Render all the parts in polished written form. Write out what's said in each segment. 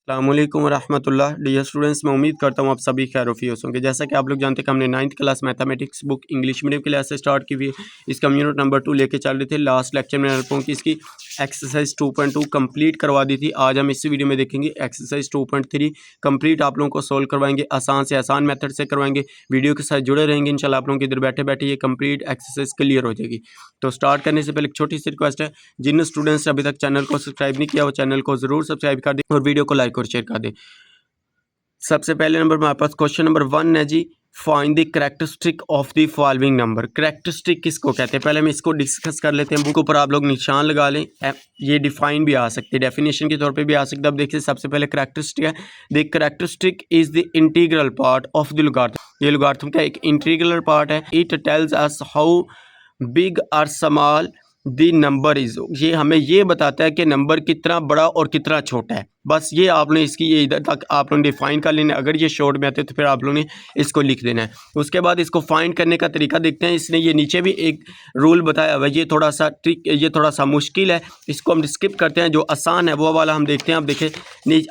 अस्सलामुअलैकुम वरहमतुल्लाह। Dear students, मैं उम्मीद करता हूँ आप सभी खैर-ओ-फ़ियस होंगे। जैसा कि आप लोग जानते हैं कि हमने 9th class mathematics book English medium class से स्टार्ट की हुई है। इसका हम यूनिट नंबर 2 लेके चल रहे थे। लास्ट लेक्चर में आप लोगों की इसकी एक्सरसाइज 2.2 कंप्लीट करवा दी थी। आज हम इसी वीडियो में देखेंगे एक्सरसाइज 2.3 कंप्लीट आप लोगों को सोल्व करवाएंगे। आसान से आसान मेथड से करवाएंगे। वीडियो के साथ जुड़े रहेंगे, इंशाल्लाह आप लोगों की इधर बैठे बैठे ये कंप्लीट एक्सरसाइज क्लियर हो जाएगी। तो स्टार्ट करने से पहले एक छोटी सी रिक्वेस्ट है, जिन स्टूडेंट्स ने अभी तक चैनल को सब्सक्राइब नहीं किया वो चैनल को ज़रूर सब्सक्राइब कर दें और वीडियो को लाइक और शेयर कर दें। सबसे पहले नंबर हमारे पास क्वेश्चन नंबर 1 है जी, find the characteristic of the following number. Characteristic किसको कहते हैं, पहले हम इसको डिस्कस कर लेते हैं। बुक ऊपर आप लोग निशान लगा लें, ये डिफाइन भी आ सकती है, डेफिनेशन के तौर पे भी आ सकता है। अब देखिए सबसे पहले कैरेक्टरिस्टिक है, the characteristic is the integral part of the logarithm. ये लॉगरिथम का एक इंटीग्रल पार्ट है। It tells us how big और स्मॉल द नंबर इज। ये हमें ये बताता है कि नंबर कितना बड़ा और कितना छोटा है। बस ये आपने इसकी ये इधर तक आप लोगों ने डिफाइन कर लेना है। अगर ये शॉर्ट में आते तो फिर आप लोगों ने इसको लिख देना है। उसके बाद इसको फाइंड करने का तरीका देखते हैं। इसने ये नीचे भी एक रूल बताया हुआ है, ये थोड़ा सा ट्रिक, ये थोड़ा सा मुश्किल है, इसको हम स्किप करते हैं। जो आसान है वो वाला हम देखते हैं। अब देखें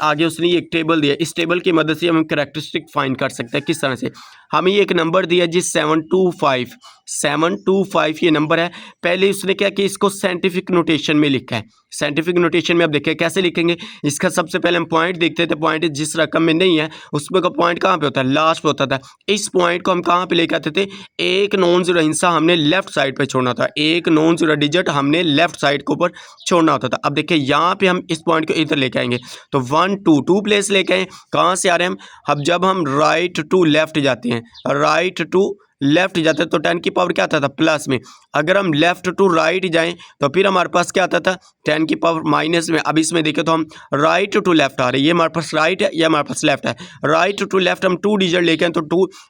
आगे उसने ये एक टेबल दिया, इस टेबल की मदद से हम कैरेक्टरिस्टिक फाइंड कर सकते हैं। किस तरह से, हमें ये एक नंबर दिया जी 725 ये नंबर है। पहले उसने क्या कि इसको साइंटिफिक नोटेशन में लिखा है। साइंटिफिक नोटेशन में अब देखें कैसे लिखेंगे। इसका सबसे पहले हम पॉइंट देखते थे। पॉइंट जिस रकम में नहीं है उसमें का पॉइंट कहाँ पे होता है, लास्ट पे होता था। इस पॉइंट को हम कहाँ पे लेके आते थे, एक नॉन जीरो हिस्सा हमने लेफ्ट साइड पे छोड़ना था, एक नॉन जीरो डिजिट हमने लेफ्ट साइड के ऊपर छोड़ना होता था। अब देखिए यहाँ पे हम इस पॉइंट को इधर लेके आएंगे तो 1 2 प्लेस लेके आए। कहाँ से आ रहे हैं हम, अब जब हम राइट टू लेफ्ट जाते हैं, राइट टू लेफ्ट जाते हैं तो 10 की पावर क्या आता था, प्लस में। अगर हम लेफ्ट टू राइट जाएं तो फिर हमारे पास क्या आता था, 10 की पावर माइनस में। अब इसमें देखें तो हम राइट टू लेफ्ट आ रहे हैं, ये हमारे पास राइट है, ये हमारे पास लेफ्ट है। राइट टू लेफ्ट हम 2 डिजिट लेके आए तो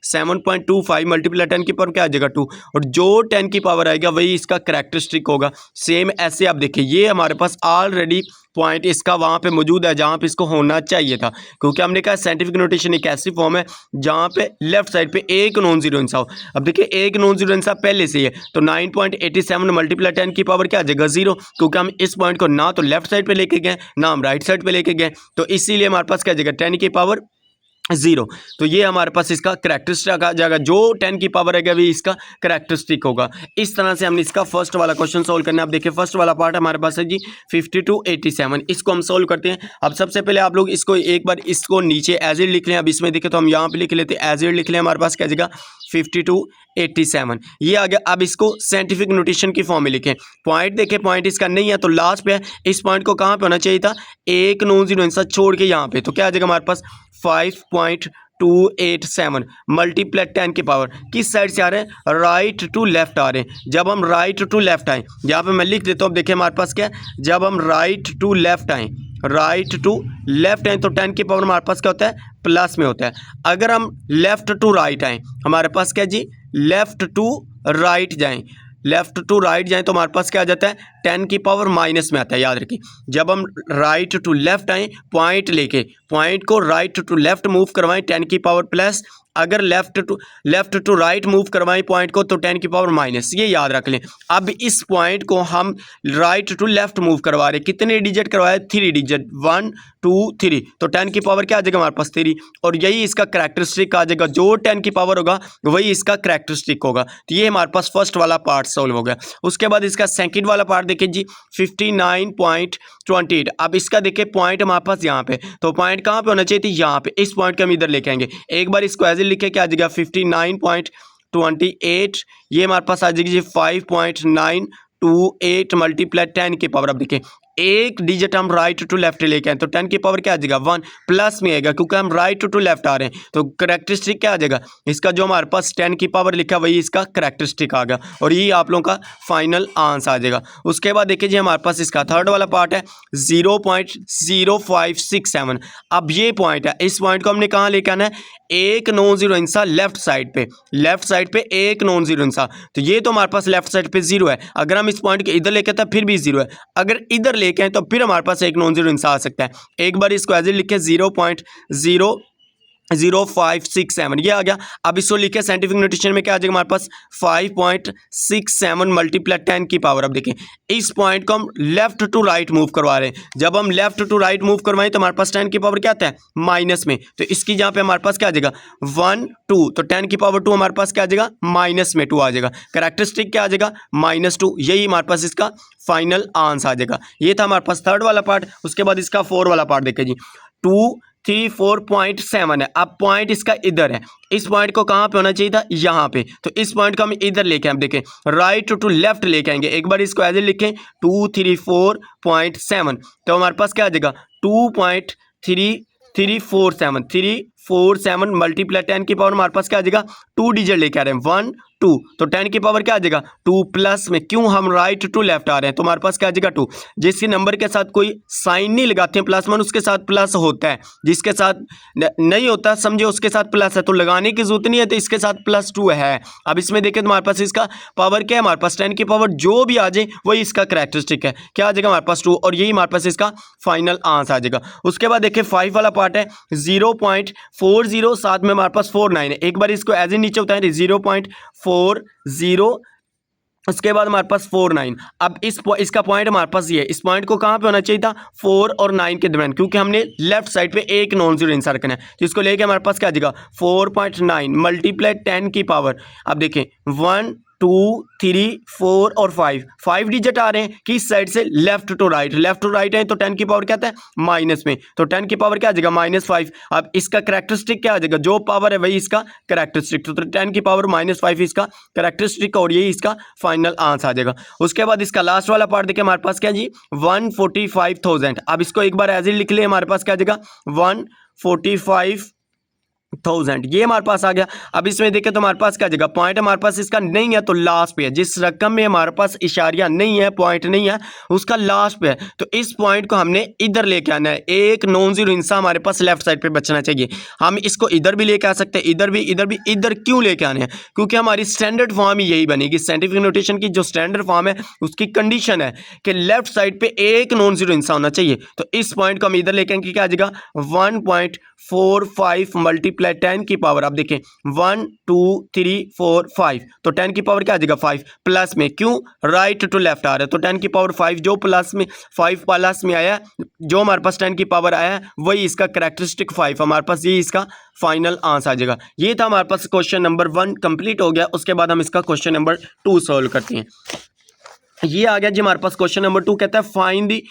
7.25 मल्टीप्लाई 10 की पावर क्या आ जाएगा 2, और जो 10 की पावर आएगा वही इसका कैरेक्टरिस्टिक होगा। सेम ऐसे आप देखिए ये हमारे पास ऑलरेडी पॉइंट इसका वहाँ पे मौजूद है जहाँ पे इसको होना चाहिए था, क्योंकि हमने कहा साइंटिफिक नोटेशन एक ऐसी फॉर्म है जहाँ पे लेफ्ट साइड पे एक नॉन जीरो हिस्सा हो। अब देखिए एक नॉन जीरो हिस्सा पहले से ही है तो 9.87 मल्टीप्लाई 10 की पावर क्या आ जाएगा 0, क्योंकि हम इस पॉइंट को ना तो लेफ्ट साइड पे लेके गए ना हम राइट साइड पे लेके गए, तो इसीलिए हमारे पास क्या आ जाएगा 10 की पावर 0। तो ये हमारे पास इसका कैरेक्टरिस्टिक आ जाएगा, जो 10 की पावर है भी इसका कैरेक्टरिस्टिक होगा। इस तरह से हमने इसका फर्स्ट वाला क्वेश्चन सोल्व करना है। अब देखिए फर्स्ट वाला पार्ट हमारे पास है जी 5287, इसको हम सोल्व करते हैं। अब सबसे पहले आप लोग इसको एक बार इसको नीचे एज इट लिख लें। अब इसमें देखें तो हम यहाँ पे लिख लेते हैं एज इट लिख लें, हमारे पास क्या जाएगा 5287 ये आ गया। अब इसको साइंटिफिक नोटेशन की फॉर्म में लिखें। पॉइंट देखें, पॉइंट इसका नहीं है तो लास्ट पे है। इस पॉइंट को कहाँ पे होना चाहिए था, एक नॉन जीरो हिस्सा छोड़ के यहाँ पे, तो क्या आ जाएगा हमारे पास 5.287 मल्टीप्लाई 10 की पावर किस साइड से आ रहे हैं, राइट टू लेफ्ट आ रहे हैं। जब हम राइट टू लेफ्ट आए, यहाँ पे मैं लिख देता हूँ। अब देखिए हमारे पास क्या है, जब हम राइट टू लेफ्ट आए, राइट टू लेफ्ट आए तो 10 की पावर हमारे पास क्या होता है, प्लस में होता है। अगर हम लेफ्ट टू राइट आए, हमारे पास क्या जी, लेफ्ट टू राइट जाएं, लेफ्ट टू राइट जाएं तो हमारे पास क्या आ जाता है, 10 की पावर माइनस में आता है। याद रखिए जब हम राइट टू लेफ्ट आए, पॉइंट लेके पॉइंट को राइट टू लेफ्ट मूव करवाएं 10 की पावर प्लस, अगर लेफ्ट टू राइट मूव करवाएं पॉइंट को तो 10 की पावर माइनस, ये याद रख लें। अब इस पॉइंट को हम राइट टू लेफ्ट मूव करवा रहे, कितने डिजिट करवाए, 3 डिजिट, 1 2 3, तो 10 की पावर क्या आ जाएगा हमारे पास 3, और यही इसका कैरेक्टरिस्टिक आ जाएगा। जो 10 की पावर होगा वही इसका कैरेक्टरिस्टिक होगा। तो ये हमारे पास फर्स्ट वाला पार्ट सॉल्व हो गया। उसके बाद इसका सेकंड वाला पार्ट देखिए जी 59.28। अब इसका देखिए पॉइंट हमारे पास यहाँ पे, तो पॉइंट कहाँ पे होना चाहिए थी, यहाँ पे। इस पॉइंट को हम इधर लेके आएंगे। एक बार इसको एज लिखे क्या आ जाएगा 59.28, ये हमारे पास आ जाएगी जी 5.928 मल्टीप्लाई 10 की पावर। अब देखिए एक डिजिट हम राइट टू लेफ्ट लेके आए तो 10 की पावर क्या आ जाएगा 1, प्लस में आएगा क्योंकि हम राइट टू लेफ्ट आ रहे हैं। तो कैरेक्टरिस्टिक क्या आ जाएगा, इसका जो हमारे पास 10 की पावर लिखा वही इसका कैरेक्टरिस्टिक आ गया, और यही आप लोगों का फाइनल आंसर आ जाएगा। उसके बाद देखिए जी हमारे पास इसका थर्ड वाला पार्ट है 0.0567। अब ये पॉइंट है, इस पॉइंट को हमने कहाँ लेके आना है, एक नॉन जीरो हिस्सा लेफ्ट साइड पे, लेफ्ट साइड पे एक नॉन जीरो हिस्सा, तो ये तो हमारे पास लेफ्ट साइड पे 0 है। अगर हम इस पॉइंट के इधर लेके आते फिर भी 0 है, अगर इधर लेके आए तो फिर हमारे पास एक नॉन जीरो हिस्सा आ सकता है। एक बार इसको एज लिखे 0.0 0567 ये आ गया। अब इसको लिखे साइंटिफिक नोटेशन में क्या आ जाएगा हमारे पास 5.67 मल्टीप्लाई 10 की पावर। अब देखें इस पॉइंट को हम लेफ्ट टू राइट मूव करवा रहे हैं। जब हम लेफ्ट टू राइट मूव करवाएं तो हमारे पास 10 की पावर क्या आता है माइनस में, तो इसकी जहाँ पे हमारे पास क्या आ जाएगा 1 2, तो 10 की पावर 2 हमारे पास क्या आ जाएगा माइनस में 2 आ जाएगा। कैरेक्टरिस्टिक क्या आ जाएगा -2, यही हमारे पास इसका फाइनल आंसर आ जाएगा। ये था हमारे पास थर्ड वाला पार्ट। उसके बाद इसका 4 वाला पार्ट देखें जी 234.7 है। अब पॉइंट इसका इधर है, इस पॉइंट को कहाँ पे होना चाहिए था यहाँ पे, तो इस पॉइंट को हम इधर लेके हम देखें राइट टू लेफ्ट लेके आएंगे। एक बार इसको ऐसे लिखें 234.7, तो हमारे पास क्या आ जाएगा 2.347 मल्टीप्लाई 10 की पावर हमारे पास क्या आ जाएगा 2 डिजिट लेके आ रहे हैं 1 2, तो 10 की पावर क्या आ जाएगा 2 प्लस में, क्यों हम राइट टू लेफ्ट आ रहे हैं तो हमारे पास क्या आ जाएगा 2। जिसके नंबर के साथ कोई साइन नहीं लगाते हैं प्लस वन उसके साथ प्लस होता है, जिसके साथ नहीं होता समझे उसके साथ प्लस है, तो लगाने की जरूरत नहीं है, तो इसके साथ +2 है। अब इसमें देखें तो हमारे पास इसका पावर क्या है हमारे पास 10 की पावर जो भी आ जाए वही इसका कैरेक्टरिस्टिक है, क्या आ जाएगा हमारे पास 2, और यही हमारे पास इसका फाइनल आंसर आ जाएगा। उसके बाद देखिए 5 वाला पार्ट है 0.40, साथ में हमारे पास 49 है। एक बार इसको एज ए नीचे उतारें 0.40, उसके बाद हमारे पास 49। अब इसका पॉइंट हमारे पास ये है, इस पॉइंट को कहाँ पे होना चाहिए था 4 और 9 के दरमियान, क्योंकि हमने लेफ्ट साइड पे एक नॉन जीरो इंसर्ट करना है, तो इसको लेके हमारे पास क्या आ जाएगा 4.9 मल्टीप्लाई 10 की पावर। अब देखें 1 2 3 4 और 5 डिजिट आ रहे हैं किस साइड से लेफ्ट टू राइट है, तो 10 की पावर क्या आता है माइनस में, तो 10 की पावर क्या आ जाएगा -5। अब इसका कैरेक्टरिस्टिक क्या आ जाएगा, जो पावर है वही इसका कैरेक्टरिस्टिक, तो 10 की पावर -5 इसका कैरेक्टरिस्टिक, और यही इसका फाइनल आंसर आ जाएगा। उसके बाद इसका लास्ट वाला पार्ट देखिए हमारे पास क्या जी 145,000। अब इसको एक बार एज ए लिख ले, हमारे पास क्या आ जाएगा 145,000 ये हमारे पास आ गया। अब इसमें देखें तो हमारे पास क्या जगह पॉइंट हमारे पास इसका नहीं है, तो लास्ट पे है। जिस रकम में हमारे पास इशारिया नहीं है पॉइंट नहीं है उसका लास्ट पे है, तो इस पॉइंट को हमने इधर लेके आना है। एक नॉन जीरो हिस्सा हमारे पास लेफ्ट साइड पे बचना चाहिए। हम इसको इधर भी लेके आ सकते हैं, इधर भी इधर क्यों लेके आने हैं, क्योंकि हमारी स्टैंडर्ड फॉर्म ही यही बनेगी। साइंटिफिक नोटेशन की जो स्टैंडर्ड फॉर्म है उसकी कंडीशन है कि लेफ्ट साइड पे एक नॉन जीरो हिस्सा होना चाहिए, तो इस पॉइंट को हम इधर लेके आएंगे, क्या आ जाएगा 1.45 मल्टीप्लाई 10 की पावर। आप देखें 1 2 3 4 5, तो 10 की पावर क्या आ जाएगा 5 प्लस में, क्यों राइट टू लेफ्ट आ रहा है, तो 10 की पावर 5 जो प्लस में 5 प्लस में आया जो हमारे पास 10 की पावर आया वही इसका कैरेक्टरिस्टिक 5 हमारे पास, ये इसका फाइनल आंसर आ जाएगा। ये था हमारे पास क्वेश्चन नंबर 1 कंप्लीट हो गया। उसके बाद हम इसका क्वेश्चन नंबर 2 सॉल्व करते हैं। ये आ गया जी हमारे पास क्वेश्चन नंबर 2, कहता है find the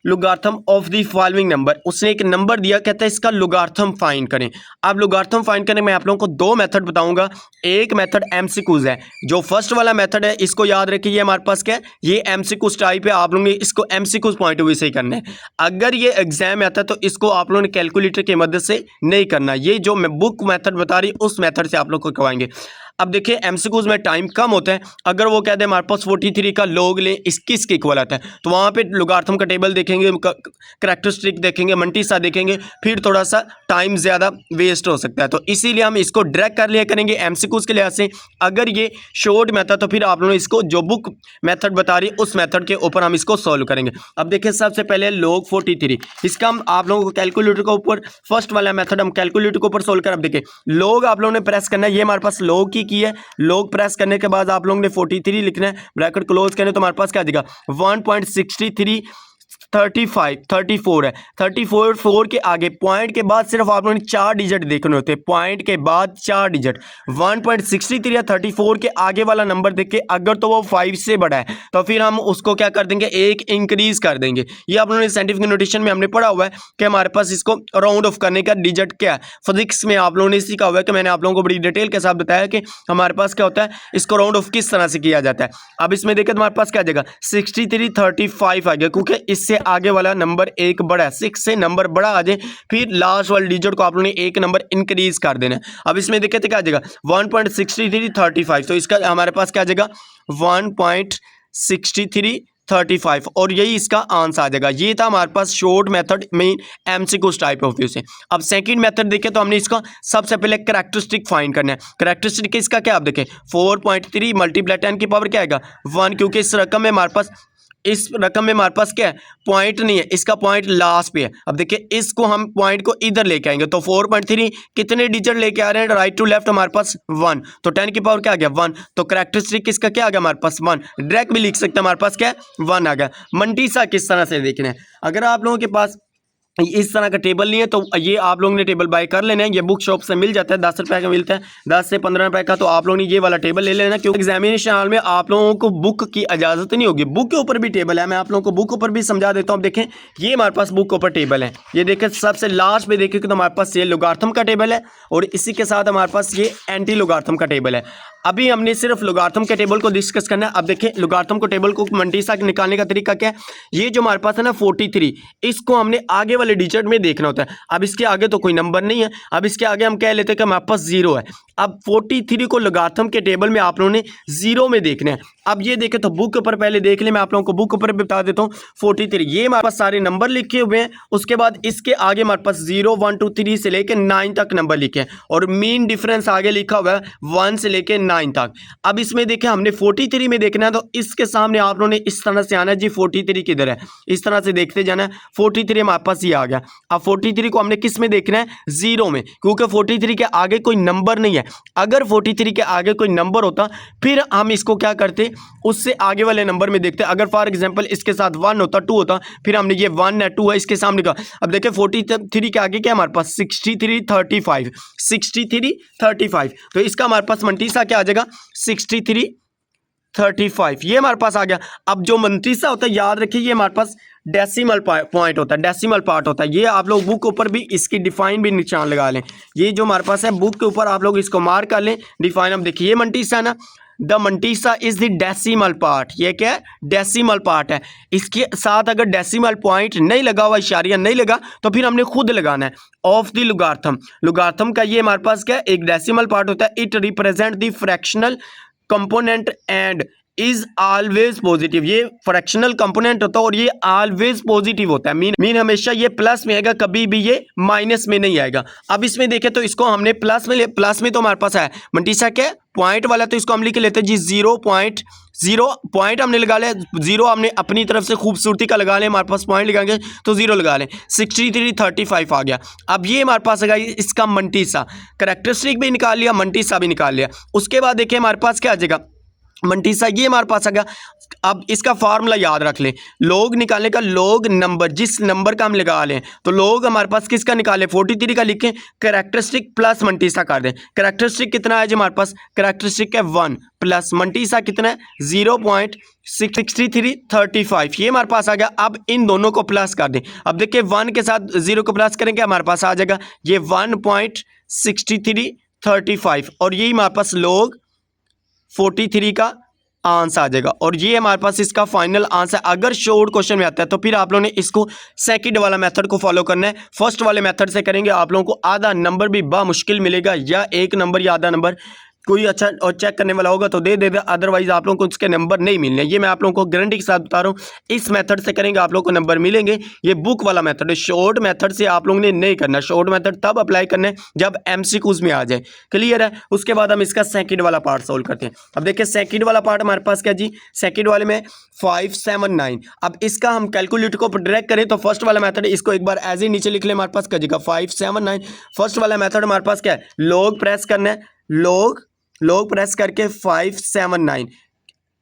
logarithm of the following number. उसने एक नंबर दिया, कहता है इसका लुगार्थम फाइंड करें। अब लुगार्थम फाइंड करने मैं आप लोगों को दो मेथड बताऊंगा। एक मेथड एमसीक्यूज है, जो फर्स्ट वाला मेथड है इसको याद रखिए, ये हमारे पास क्या है ये एमसीक्यूज टाइप है, आप लोगों ने इसको एमसीक्यूज पॉइंट ऑफ व्यू से ही करना है। अगर ये एग्जाम में आता है तो इसको आप लोगों ने कैलकुलेटर की मदद से नहीं करना, ये जो मैं बुक मेथड बता रही उस मेथड से आप लोग को करवाएंगे। अब देखिए एमसीक्यूज में टाइम कम होता है, अगर वो कहते हैं हमारे पास 43 का लॉग लें 21 के इक्वल आता है, तो वहाँ पे लुगार्थम का टेबल देखेंगे, करैक्टरिस्टिक देखेंगे, मल्टीसा देखेंगे, फिर थोड़ा सा टाइम ज़्यादा वेस्ट हो सकता है, तो इसीलिए हम इसको डायरेक्ट कर लिया करेंगे एमसीक्यूज के लिहाज से। अगर ये शॉर्ट मेथड तो फिर आप लोगों ने इसको जो बुक मेथड बता रही है उस मेथड के ऊपर हम इसको सॉल्व करेंगे। अब देखिए सबसे पहले लॉग 43, इसका हम आप लोगों को कैलकुलेटर के ऊपर फर्स्ट वाला मेथड हम कैलकुलेटर के ऊपर सोल्व कर। अब देखिए लॉग आप लोगों ने प्रेस करना है, ये हमारे पास लॉग की है, लॉग प्रेस करने के बाद आप लोगों ने 43 लिखना है, ब्रैकेट क्लोज करने तो हमारे पास क्या आ जाएगा 1.63 34 है। 34 के आगे पॉइंट के बाद सिर्फ आप लोगों ने 4 डिजिट देखने होते हैं, पॉइंट के बाद 4 डिजिट 1.63 या 34 के आगे वाला नंबर देख के अगर तो वो 5 से बड़ा है तो फिर हम उसको क्या कर देंगे एक इंक्रीज कर देंगे। ये आप लोगों ने साइंटिफिक नोटेशन में हमने पढ़ा हुआ है कि हमारे पास इसको राउंड ऑफ करने का डिजिट क्या है। फिजिक्स में आप लोगों ने सीखा हुआ है कि मैंने आप लोगों को बड़ी डिटेल के साथ बताया कि हमारे पास क्या होता है, इसको राउंड ऑफ किस तरह से किया जाता है। अब इसमें देखें तो हमारे पास क्या आ जाएगा 63 35 आ गया, क्योंकि इससे आगे वाला नंबर एक बड़ा है, 6 से नंबर बड़ा आ जाए फिर लास्ट वाले डिजिट को आप लोगों ने एक नंबर इंक्रीज कर देना है। अब इसमें देखें तो क्या आ जाएगा 1.63 35, तो इसका हमारे पास क्या आ जाएगा 1.63 35 और यही इसका आंसर आ जाएगा। ये था हमारे पास शॉर्ट मेथड में एमसीक्यूज टाइप ऑफ व्यू से। अब सेकंड मेथड देखें तो हमने इसका सबसे पहले कैरेक्टरिस्टिक फाइंड करना है। कैरेक्टरिस्टिक इसका क्या आप देखें 4.3 मल्टीप्लाई 10 की पावर क्या आएगा 1, क्योंकि इस रकम में हमारे पास इस रकम में हमारे पास क्या है, पॉइंट नहीं है, इसका पॉइंट लास्ट पे है। अब देखिए इसको हम पॉइंट को इधर लेके आएंगे तो 4.3 कितने डिजिट लेके आ रहे हैं राइट टू लेफ्ट, हमारे पास 1, तो 10 की पावर क्या आ गया 1, तो कैरेक्टरिस्टिक इसका क्या आ गया हमारे पास 1, डायरेक्ट भी लिख सकते हैं हमारे पास क्या है 1 आ गया। मंटीसा किस तरह से देखना है, अगर आप लोगों के पास इस तरह का टेबल नहीं है तो ये आप लोगों ने टेबल बाय कर लेना है, ये बुक शॉप से मिल जाता है, 10 रुपए का मिलता है, 10 से 15 रुपए का, तो आप लोगों ने ये वाला टेबल ले लेना, क्योंकि एग्जामिनेशन हॉल में आप लोगों को बुक की इजाजत नहीं होगी। बुक के ऊपर भी टेबल है, मैं आप लोगों को बुक ऊपर भी समझा देता हूँ। देखें ये हमारे पास बुक के ऊपर टेबल है, ये देखें सबसे लास्ट में देखें तो हमारे पास ये लोगार्थम का टेबल है और इसी के साथ हमारे पास ये एंटी लोगार्थम का टेबल है। अभी हमने सिर्फ लोगार्थम के टेबल को डिस्कस करना है। अब देखें लोगार्थम को टेबल को मंटीसा निकालने का तरीका क्या है, ये जो हमारे पास है ना 43, इसको हमने आगे वाले डिजिट में देखना होता है। अब इसके आगे तो कोई नंबर नहीं है, अब इसके आगे हम कह लेते हैं कि हमारे पास 0 है। अब 43 को लोगार्थम के टेबल में आप लोगों ने 0 में देखना है। अब ये देखें तो बुक ऊपर पहले देख ले, मैं आप लोगों को बुक ऊपर भी बता देता हूँ। 43 ये हमारे पास सारे नंबर लिखे हुए हैं, उसके बाद इसके आगे हमारे पास 0 1 2 3 से लेके 9 तक नंबर लिखे हैं और मीन डिफरेंस आगे लिखा हुआ है 1 से लेके 9 तक। अब इसमें देखें हमने 43 में देखना है, तो इसके सामने आप लोगों ने इस तरह से आना है जी, 43 किधर है, इस तरह से देखते जाना है। 43 हमारे पास ये आ गया। अब 43 को हमने किस में देखना है, 0 में, क्योंकि 43 के आगे कोई नंबर नहीं है। अगर 43 के आगे कोई नंबर होता फिर हम इसको क्या करते, उससे आगे वाले नंबर में देखते। अगर फॉर एग्जांपल इसके साथ 1 होता 2 होता, फिर हमने ये 1 है 2 है इसके सामने का। अब देखिए 43 के आगे क्या हमारे पास 63 35, 63 35, तो इसका हमारे पास मंटीसा क्या आ जाएगा 63 35, ये हमारे पास आ गया। अब जो मंटीसा होता है याद रखिए ये हमारे पास डेसिमल पॉइंट होता है, डेसिमल पार्ट होता है। ये आप लोग बुक के ऊपर भी इसकी डिफाइन भी निशान लगा लें, ये जो हमारे पास है बुक के ऊपर आप लोग इसको मार्क कर लें डिफाइन। अब देखिए ये मंटीसा है ना, the mantissa is the decimal part, ये क्या है डेसिमल पार्ट है। इसके साथ अगर डेसिमल पॉइंट नहीं लगा हुआ, इशारिया नहीं लगा, तो फिर हमने खुद लगाना है ऑफ द लोगार्थम। लोगार्थम का ये हमारे पास क्या है, एक डेसिमल पार्ट होता है। It represent the fractional component and is always positive, ये फ्रैक्शनल कंपोनेंट होता है और ये ऑलवेज पॉजिटिव होता है। मीन हमेशा ये प्लस में आएगा, कभी भी ये माइनस में नहीं आएगा। अब इसमें देखें तो इसको हमने प्लस में प्लस में तो हमारे पास है मंटीसा क्या पॉइंट वाला, तो इसको हम लिख लेते हैं जी 0.0 पॉइंट हमने लगा लिया, 0 हमने अपनी तरफ से खूबसूरती का लगा लिया, हमारे पास पॉइंट लगाएंगे तो 0 लगा लें, 63 35 आ गया। अब ये हमारे पास है इसका मंटीसा, कैरेक्टरिस्टिक भी निकाल लिया, मंटीसा भी निकाल लिया। उसके बाद देखिए हमारे पास क्या आ जाएगा मंटीसा, ये हमारे पास आ गया। अब इसका फार्मूला याद रख लें, लोग निकालने का, लोग नंबर जिस नंबर का हम लगा लें, तो लोग हमारे पास किसका निकालें 43 का लिखें, कैरेक्टरिस्टिक प्लस मंटीसा कर दें। कैरेक्टरिस्टिक कितना है जी हमारे पास, कैरेक्टरिस्टिक है 1 प्लस मंटीसा कितना है 0.63 35, ये हमारे पास आ गया। अब इन दोनों को प्लस कर दें। अब देखिए 1 के साथ 0 को प्लस करेंगे हमारे पास आ जाएगा ये 1.63 35 और यही हमारे पास लोग 43 का आंसर आ जाएगा और ये हमारे पास इसका फाइनल आंसर। अगर शॉर्ट क्वेश्चन में आता है तो फिर आप लोगों ने इसको सेकंड वाला मेथड को फॉलो करना है। फर्स्ट वाले मेथड से करेंगे आप लोगों को आधा नंबर भी मुश्किल मिलेगा, या 1 नंबर या आधा नंबर, कोई अच्छा और चेक करने वाला होगा तो दे देगा, अदरवाइज आप लोगों को उसके नंबर नहीं मिलने। ये मैं आप लोगों को गारंटी के साथ बता रहा हूँ, इस मेथड से करेंगे आप लोगों को नंबर मिलेंगे। ये बुक वाला मेथड है, शॉर्ट मेथड से आप लोगों ने नहीं करना। शॉर्ट मेथड तब अप्लाई करना है जब एमसीक्यूज में आ जाए, क्लियर है। उसके बाद हम इसका सेकंड वाला पार्ट सोल्व करते हैं। अब देखिए सेकंड वाला पार्ट हमारे पास क्या जी, सेकंड वाले में 579। अब इसका हम कैलकुलेटर को डायरेक्ट करें तो फर्स्ट वाला मेथड है, इसको एक बार एज ही नीचे लिख ले, हमारे पास क्या जाएगा 579। फर्स्ट वाला मेथड हमारे पास क्या है, लॉग प्रेस करना है, लॉग प्रेस करके 579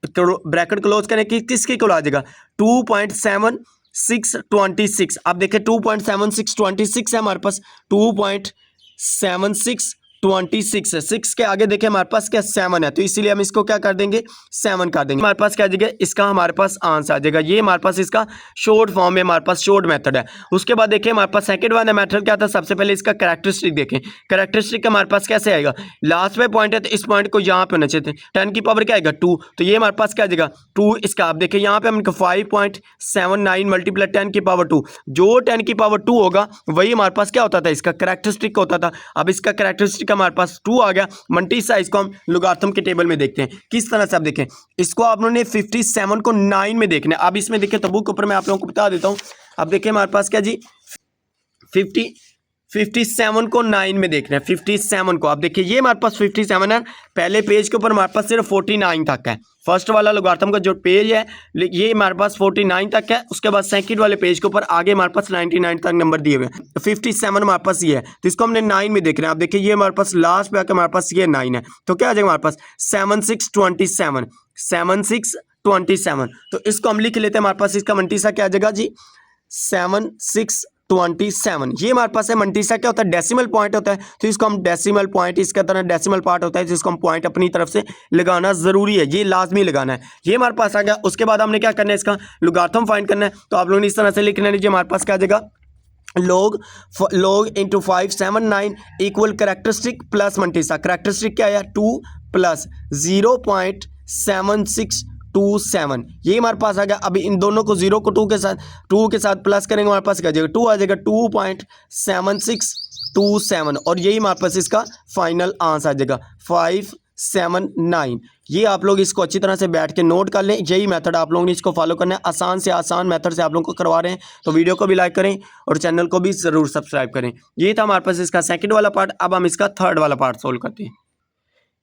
तो ब्रैकेट क्लोज करें कि किसके को आ जाएगा 2.7626। आप देखिए 2.7626 है हमारे पास, 2.7626 है। 6 के आगे देखिए हमारे पास क्या 7 है, तो इसीलिए हम इसको क्या कर देंगे 7 कर देंगे। हमारे पास क्या आ जाएगा, इसका हमारे पास आंसर आ जाएगा। ये हमारे पास इसका शॉर्ट फॉर्म में हमारे पास शॉर्ट मेथड है। उसके बाद देखिए हमारे पास सेकंड वाला मेथड क्या था, सबसे पहले इसका कैरेक्टरिस्टिक देखें। कैरेक्टरिस्टिक हमारे पास कैसे आएगा, लास्ट में पॉइंट है तो इस पॉइंट को यहाँ पे होना चाहिए। 10 की पावर क्या आएगा 2, तो ये हमारे पास क्या आ जाएगा 2। इसका आप देखिए यहाँ पे हम 5.79 मल्टीप्लाई 10 की पावर 2, जो 10 की पावर 2 होगा वही हमारे पास क्या होता था, इसका कैरेक्टरिस्टिक होता था। अब इसका कैरेक्टरिस्टिक हमारे पास 2 आ गया। मंटीसा इसको हम लोगारिथम के टेबल में देखते हैं किस तरह से। आप देखें इसको आप लोगों ने 57 को 9 में देखना है। अब इसमें देखें तो बुक ऊपर मैं आप लोगों को बता देता हूं। अब देखिए हमारे पास क्या जी 50 57 को 9 में देखना है, 57 को। आप देखिए ये हमारे पास 57 है, पहले पेज के ऊपर हमारे पास सिर्फ 49 तक है। फर्स्ट वाला लोगारिथम का जो पेज है ये हमारे पास 49 तक है, उसके बाद सेकंड वाले पेज के ऊपर आगे हमारे पास 99 तक नंबर दिए हुए हैं। 57 हमारे पास ये है, तो इसको हमने 9 में देखना है। आप देखिए ये हमारे पास लास्ट पे आकर हमारे पास ये 9 है, तो क्या आ जाएगा हमारे पास 7627, 7627। तो इसको हम लिख लेते हैं, हमारे पास इसका मंटीसा क्या आ जाएगा जी 7627। ये हमारे पास है मंटीसा क्या होता है, डेसिमल पॉइंट होता है, तो इसको हम डेसिमल पॉइंट, इसका तरह डेसिमल पार्ट होता है जिसको हम पॉइंट अपनी तरफ से लगाना जरूरी है, ये लाजमी लगाना है। ये हमारे पास आ गया। उसके बाद हमने क्या करना है, इसका लोगारिथम फाइंड करना है। तो आप लोगों ने इस तरह से लिखना है, हमारे पास क्या आ जाएगा log into 579 equal characteristic plus mantissa. Characteristic क्या है 2 प्लस 0.7627, ये हमारे पास आ गया। अभी इन दोनों को 0 को 2 के साथ प्लस करेंगे, हमारे पास क्या आ जाएगा 2 आ जाएगा, 2.7627, और यही हमारे पास इसका फाइनल आंसर आ जाएगा 579। ये आप लोग इसको अच्छी तरह से बैठ के नोट कर लें, यही मेथड आप लोगों ने इसको फॉलो करना है। आसान से आसान मेथड से आप लोगों को करवा रहे हैं, तो वीडियो को भी लाइक करें और चैनल को भी ज़रूर सब्सक्राइब करें। ये था हमारे पास इसका सेकंड वाला पार्ट। अब हम इसका थर्ड वाला पार्ट सोल्व करते हैं।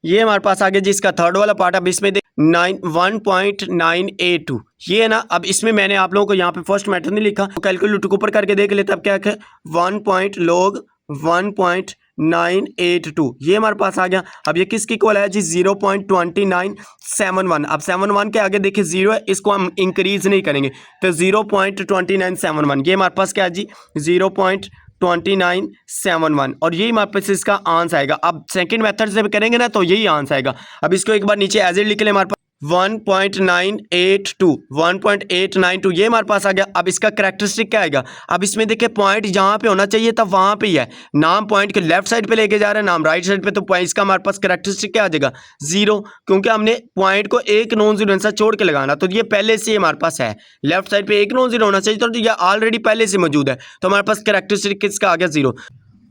ये हमारे पास आगे जिसका थर्ड वाला पार्ट, अब इसमें 1.982 ये है ना। अब इसमें मैंने आप लोगों को यहाँ पे फर्स्ट मेथड नहीं लिखा, कैलकुलेटर के ऊपर करके देख लेते। अब क्या है 1.982 ये हमारे पास आ गया। अब ये किसकी इक्वल है जी 0.2971। अब 71 के आगे देखिए 0 है, इसको हम इंक्रीज नहीं करेंगे, तो 0.2971 ये हमारे पास क्या है जी 0.2971, और यही हमारे पास इसका आंसर आएगा। अब सेकंड मेथड से करेंगे ना तो यही आंसर आएगा। अब इसको एक बार नीचे एज इट लिख लें, हमारे पास 1.982 ये हमारे पास आ गया। अब इसका करैक्टरिस्टिक क्या आएगा, अब इसमें देखिए पॉइंट जहाँ पे होना चाहिए था वहाँ पे ही है, नाम पॉइंट के लेफ्ट साइड पे लेके जा रहे हैं, नाम राइट साइड पे, तो पॉइंट इसका हमारे पास करैक्टरिस्टिक क्या आ जाएगा 0, क्योंकि हमने पॉइंट को एक नॉन जीरो आंसर छोड़ के लगाना, तो ये पहले से हमारे पास है, लेफ्ट साइड पे एक नॉन जीरो होना चाहिए, तो ये ऑलरेडी पहले से मौजूद है, तो हमारे पास करैक्टरिस्टिक किसका आ गया 0।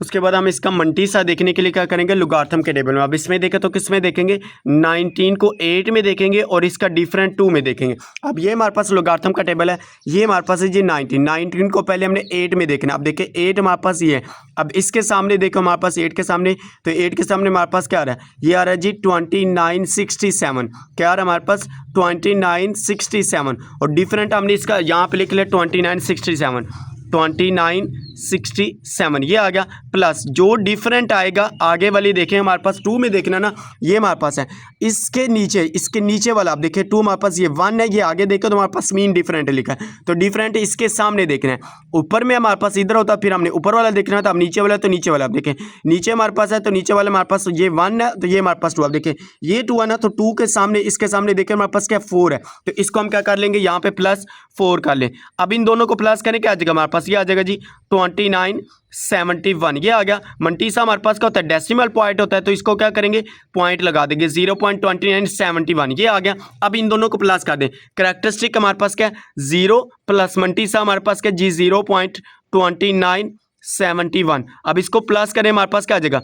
उसके बाद हम इसका मंटीसा देखने के लिए क्या करेंगे, लोगारिथम के टेबल में। अब इसमें देखें तो किस में देखेंगे, 19 को 8 में देखेंगे और इसका डिफरेंट 2 में देखेंगे। अब ये हमारे पास लोगारिथम का टेबल है, ये हमारे पास है जी 19 को पहले हमने 8 में देखना। अब देखिए 8 हमारे पास ये है, अब इसके सामने देखो हमारे पास 8 के सामने, तो 8 के सामने हमारे पास क्या आ रहा है, ये आ रहा है जी 2967। क्या आ रहा है हमारे पास 2967, और डिफरेंट हमने इसका यहाँ पे लिख लिया 2967 ये आ गया, प्लस जो डिफरेंट आएगा आगे वाली देखें हमारे पास 2 में देखना ना, ये हमारे पास है, इसके नीचे वाला आप देखिए 2 हमारे पास ये 1 है, ये आगे देखो तो हमारे पास मीन डिफरेंट लिखा है, तो डिफरेंट इसके सामने देखना है। ऊपर में हमारे पास इधर होता, फिर हमने ऊपर वाला देखना है, तो अब नीचे वाला, तो नीचे वाला आप देखें, नीचे हमारे पास है, तो नीचे वाला हमारे पास ये 1 है, तो ये हमारे पास 2, आप देखें ये 2 है ना, तो 2 के सामने, इसके सामने देखें हमारे पास क्या 4 है, तो इसको हम क्या कर लेंगे, यहाँ पे +4 कर लें। अब इन दोनों को प्लस करें, क्या आ जाएगा हमारे पास, ये आ जाएगा जी 2971 ये आ गया। मंटीसा हमारे पास क्या होता है, डेसिमल पॉइंट होता है, तो इसको क्या करेंगे, पॉइंट लगा देंगे 0.2971 ये आ गया। अब इन दोनों को प्लस कर दें, करैक्टरिस्टिक हमारे पास क्या है 0 प्लस मंटीसा हमारे पास क्या जी 0.2971। अब इसको प्लस करें, हमारे पास क्या आ जाएगा,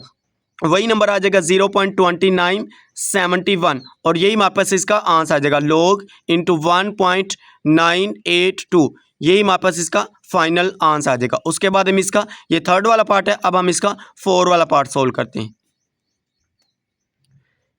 वही नंबर आ जाएगा 0.2971, और यही हमारे पास इसका आंसर आ जाएगा log इंटू 1.982, यही हमारे पास इसका फाइनल आंसर आ जाएगा। उसके बाद हम इसका, ये थर्ड वाला पार्ट है, अब हम इसका 4 वाला पार्ट सोल्व करते हैं।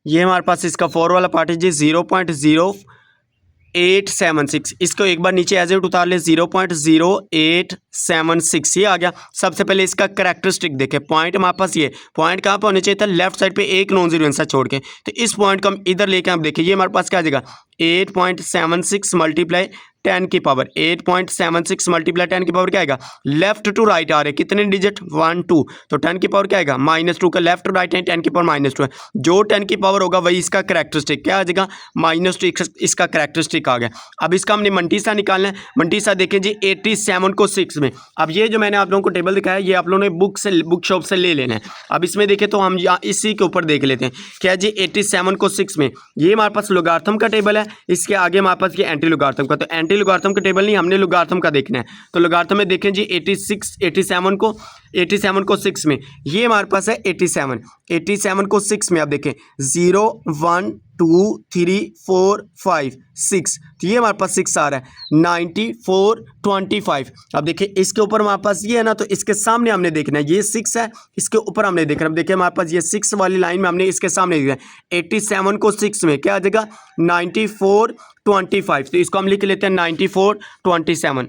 ये हमारे पास इसका 4 वाला पार्ट है जी 0.0876, इसको एक बार नीचे एज इट उतार ले 0.0876 ये आ गया। सबसे पहले इसका करैक्टरिस्टिक देखें, पॉइंट हमारे पास ये पॉइंट कहाँ पे होने चाहिए था, लेफ्ट साइड पे एक नॉन जीरो आंसर छोड़ के, तो इस पॉइंट को हम इधर लेके हम देखिए, ये हमारे पास क्या आ जाएगा 8.76 मल्टीप्लाई 10 की पावर, 8.76 मल्टीप्लाई 10 की पावर क्या आएगा, लेफ्ट टू राइट आ रहे कितने डिजिट 1 2, तो 10 की पावर क्या आएगा -2 का लेफ्ट टू राइट है, 10 की पावर -2 है, जो 10 की पावर होगा वही इसका करैक्टरिस्टिक क्या आ जाएगा -2, इसका करैक्टरिस्टिक आ गया। अब इसका हमने मंटीसा निकालना है। मंटीसा देखें जी 87 को 6 में, अब ये जो मैंने आप लोगों को टेबल दिखाया ये आप लोगों ने बुक शॉप से ले लेना है। अब इसमें देखें तो हम यहाँ इसी के ऊपर देख लेते हैं, क्या जी 87 को 6 में, ये हमारे पास लोगारिथम का टेबल है, इसके आगे हमारे पास ये एंटी लोगारिथम का, तो एंटी लोगारिथम का टेबल नहीं, हमने लोगारिथम का देखना है। तो लोगारिथम में देखें जी 87 को 6 में, ये हमारे पास है 87 87 को 6 में आप देखें 0 1 2 3 4 5 6, तो ये हमारे पास 6 आ रहा है। 94 25 अब देखिए इसके ऊपर हमारे पास ये है ना, तो इसके सामने हमने देखना है, ये 6 है, इसके ऊपर हमने देखना है। अब देखिए हमारे पास ये 6 वाली लाइन में हमने इसके सामने देखना है 87 को 6 में क्या आ जाएगा 94 25, तो इसको हम लिख लेते हैं 94 27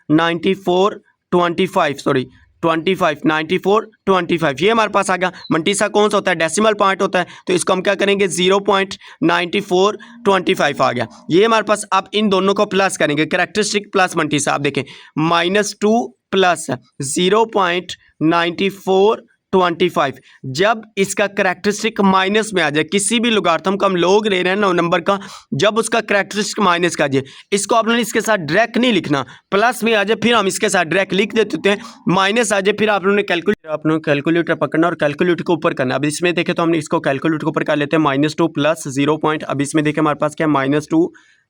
94 25 सॉरी 25 94 25, ये हमारे पास आ गया। मंटीसा कौन सा होता है, डेसिमल पॉइंट होता है, तो इसको हम क्या करेंगे 0.9425 आ गया। ये हमारे पास, आप इन दोनों को प्लस करेंगे, कैरेक्टरिस्टिक प्लस मंटीसा, आप देखें -2 प्लस 0.9425, जब इसका कैरेक्टरिस्टिक माइनस में आ जाए, किसी भी लोगारिथम का हम लोग ले रहे हैं ना नंबर का, जब उसका कैरेक्टरिस्टिक माइनस का आ जाए, इसको आपने इसके साथ डायरेक्ट नहीं लिखना, प्लस में आ जाए फिर हम इसके साथ डायरेक्ट लिख देते हैं, माइनस आ जाए फिर आप लोगों ने कैलकुलेटर पकड़ना और कैलकुलेटर को ऊपर करना। अब इसमें देखें तो हमने इसको कैलकुलेटर के ऊपर कर लेते हैं -2 प्लस 0. अब इसमें देखें हमारे पास क्या है -2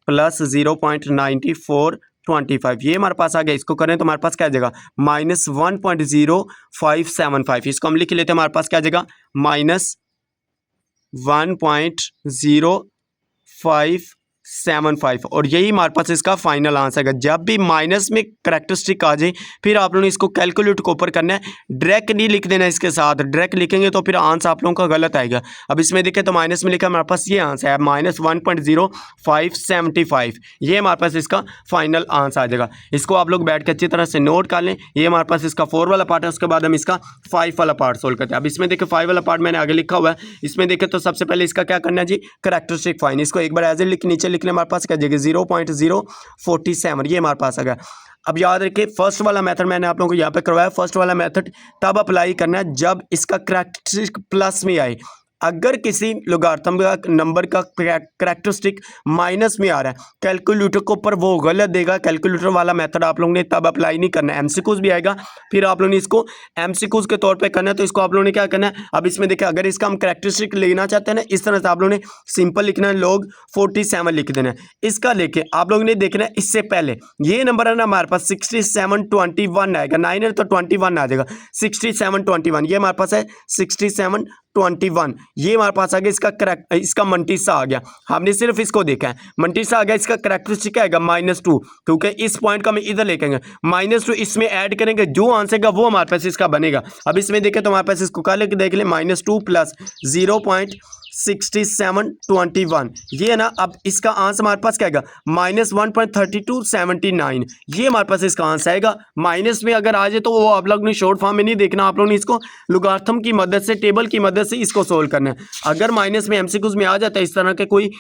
प्लस 0.9425, ये हमारे पास आ गया। इसको करें तो हमारे पास क्या आ जाएगा -1.0575, इसको हम लिख लेते हैं, हमारे पास क्या आ जाएगा -1.0575, और यही हमारे पास इसका फाइनल आंसर है। जब भी माइनस में कैरेक्टरिस्टिक आ जाए फिर आप लोगों ने इसको कैलकुलेट के ऊपर करना है, डायरेक्ट नहीं लिख देना इसके साथ, डायरेक्ट लिखेंगे तो फिर आंसर आप लोगों का गलत आएगा। अब इसमें देखें तो माइनस में लिखा हमारे पास ये आंसर है -1.0575, ये हमारे पास इसका फाइनल आंसर आ जाएगा। इसको आप लोग बैठ के अच्छी तरह से नोट कर लें। ये हमारे पास इसका 4 वाला पार्ट है, उसके बाद हम इसका 5 वाला पार्ट सोल्व करते हैं। अब इसमें देखें 5 वाला पार्ट मैंने आगे लिखा हुआ है, इसमें देखें तो सबसे पहले इसका क्या करना है जी कैरेक्टरिस्टिक फाइन, इसको एक बार एज ए नीचे लिखने हमारे पास क्या जाएगा 0.047, ये हमारे पास आ गया। अब याद रखिए फर्स्ट वाला मेथड मैंने आप लोगों को यहाँ पे करवाया, फर्स्ट वाला मेथड तब अप्लाई करना है जब इसका कैरेक्टरिस्टिक प्लस में आए। अगर किसी लोगारिथम का नंबर का कैरेक्टरिस्टिक माइनस में आ रहा है, कैलकुलेटर के ऊपर वो गलत देगा। कैलकुलेटर वाला मेथड आप लोगों ने तब अप्लाई नहीं करना है, एमसीक्यूज भी आएगा, फिर आप लोगों ने इसको एमसीक्यूज के तौर पे करना है। तो इसको आप लोगों ने क्या करना है, अब इसमें देखिए अगर इसका हम कैरेक्टरिस्टिक लेना चाहते हैं ना, इस तरह से आप लोगों ने सिंपल लिखना है, लोग 47 लिख देना है। इसका लेके आप लोगों ने देखना है इससे पहले ये नंबर है ना हमारे पास 6721 आएगा, 9 है तो 21 आ जाएगा, 6721 ये हमारे पास है 6721, ये हमारे पास आ गया। इसका मंटीसा आ गया, हमने सिर्फ इसको देखा है, मंटीसा आ गया। इसका कैरेक्टरिस्टिक आएगा -2, क्योंकि इस पॉइंट को हम इधर लेके -2 इसमें ऐड करेंगे, जो आंसर का वो हमारे पास इसका बनेगा। अब इसमें देखें तो हमारे पास इसको क्या लेके देख ले -2 प्लस 0.6721, ये है ना। अब इसका आंसर हमारे पास क्या आएगा -1.3279, ये हमारे पास इसका आंसर आएगा। माइनस में अगर आ जाए तो वो आप लोग ने शॉर्ट फॉर्म में नहीं देखना, आप लोगों ने इसको लोगारिथम की मदद से, टेबल की मदद से इसको सोल्व करना है। अगर माइनस में एमसीक्यूज में आ जाता है, इस तरह के कोई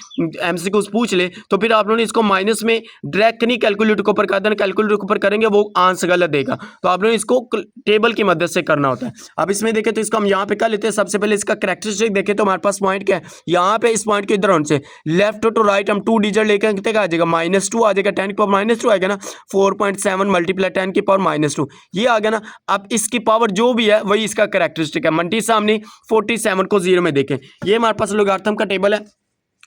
एमसीक्यूज पूछ ले, तो फिर आप लोगों ने इसको माइनस में डायरेक्ट नहीं कैलकुलेटर के ऊपर कर देना, कैलकुलेटर के ऊपर करेंगे वो आंसर गलत देगा। तो आप लोगों ने इसको टेबल की मदद से करना होता है। अब इसमें देखें तो इसको हम यहाँ पे कर लेते हैं। सबसे पहले इसका कैरेक्टरिस्टिक देखें तो हमारे पास पॉइंट क्या है, यहाँ पे इस पॉइंट के इधर से लेफ्ट टू राइट हम 2 डिजिट लेकर कितने का आ जाएगा -2 आ जाएगा, 10 की पावर -2 आएगा ना, 4.7 मल्टीप्लाई 10 की पावर -2, ये आ गया ना। अब इसकी पावर जो भी है वही इसका कैरेक्टरिस्टिक है। मंटी सामने 47 को 0 में देखें, ये हमारे पास लोगारिथम का टेबल है।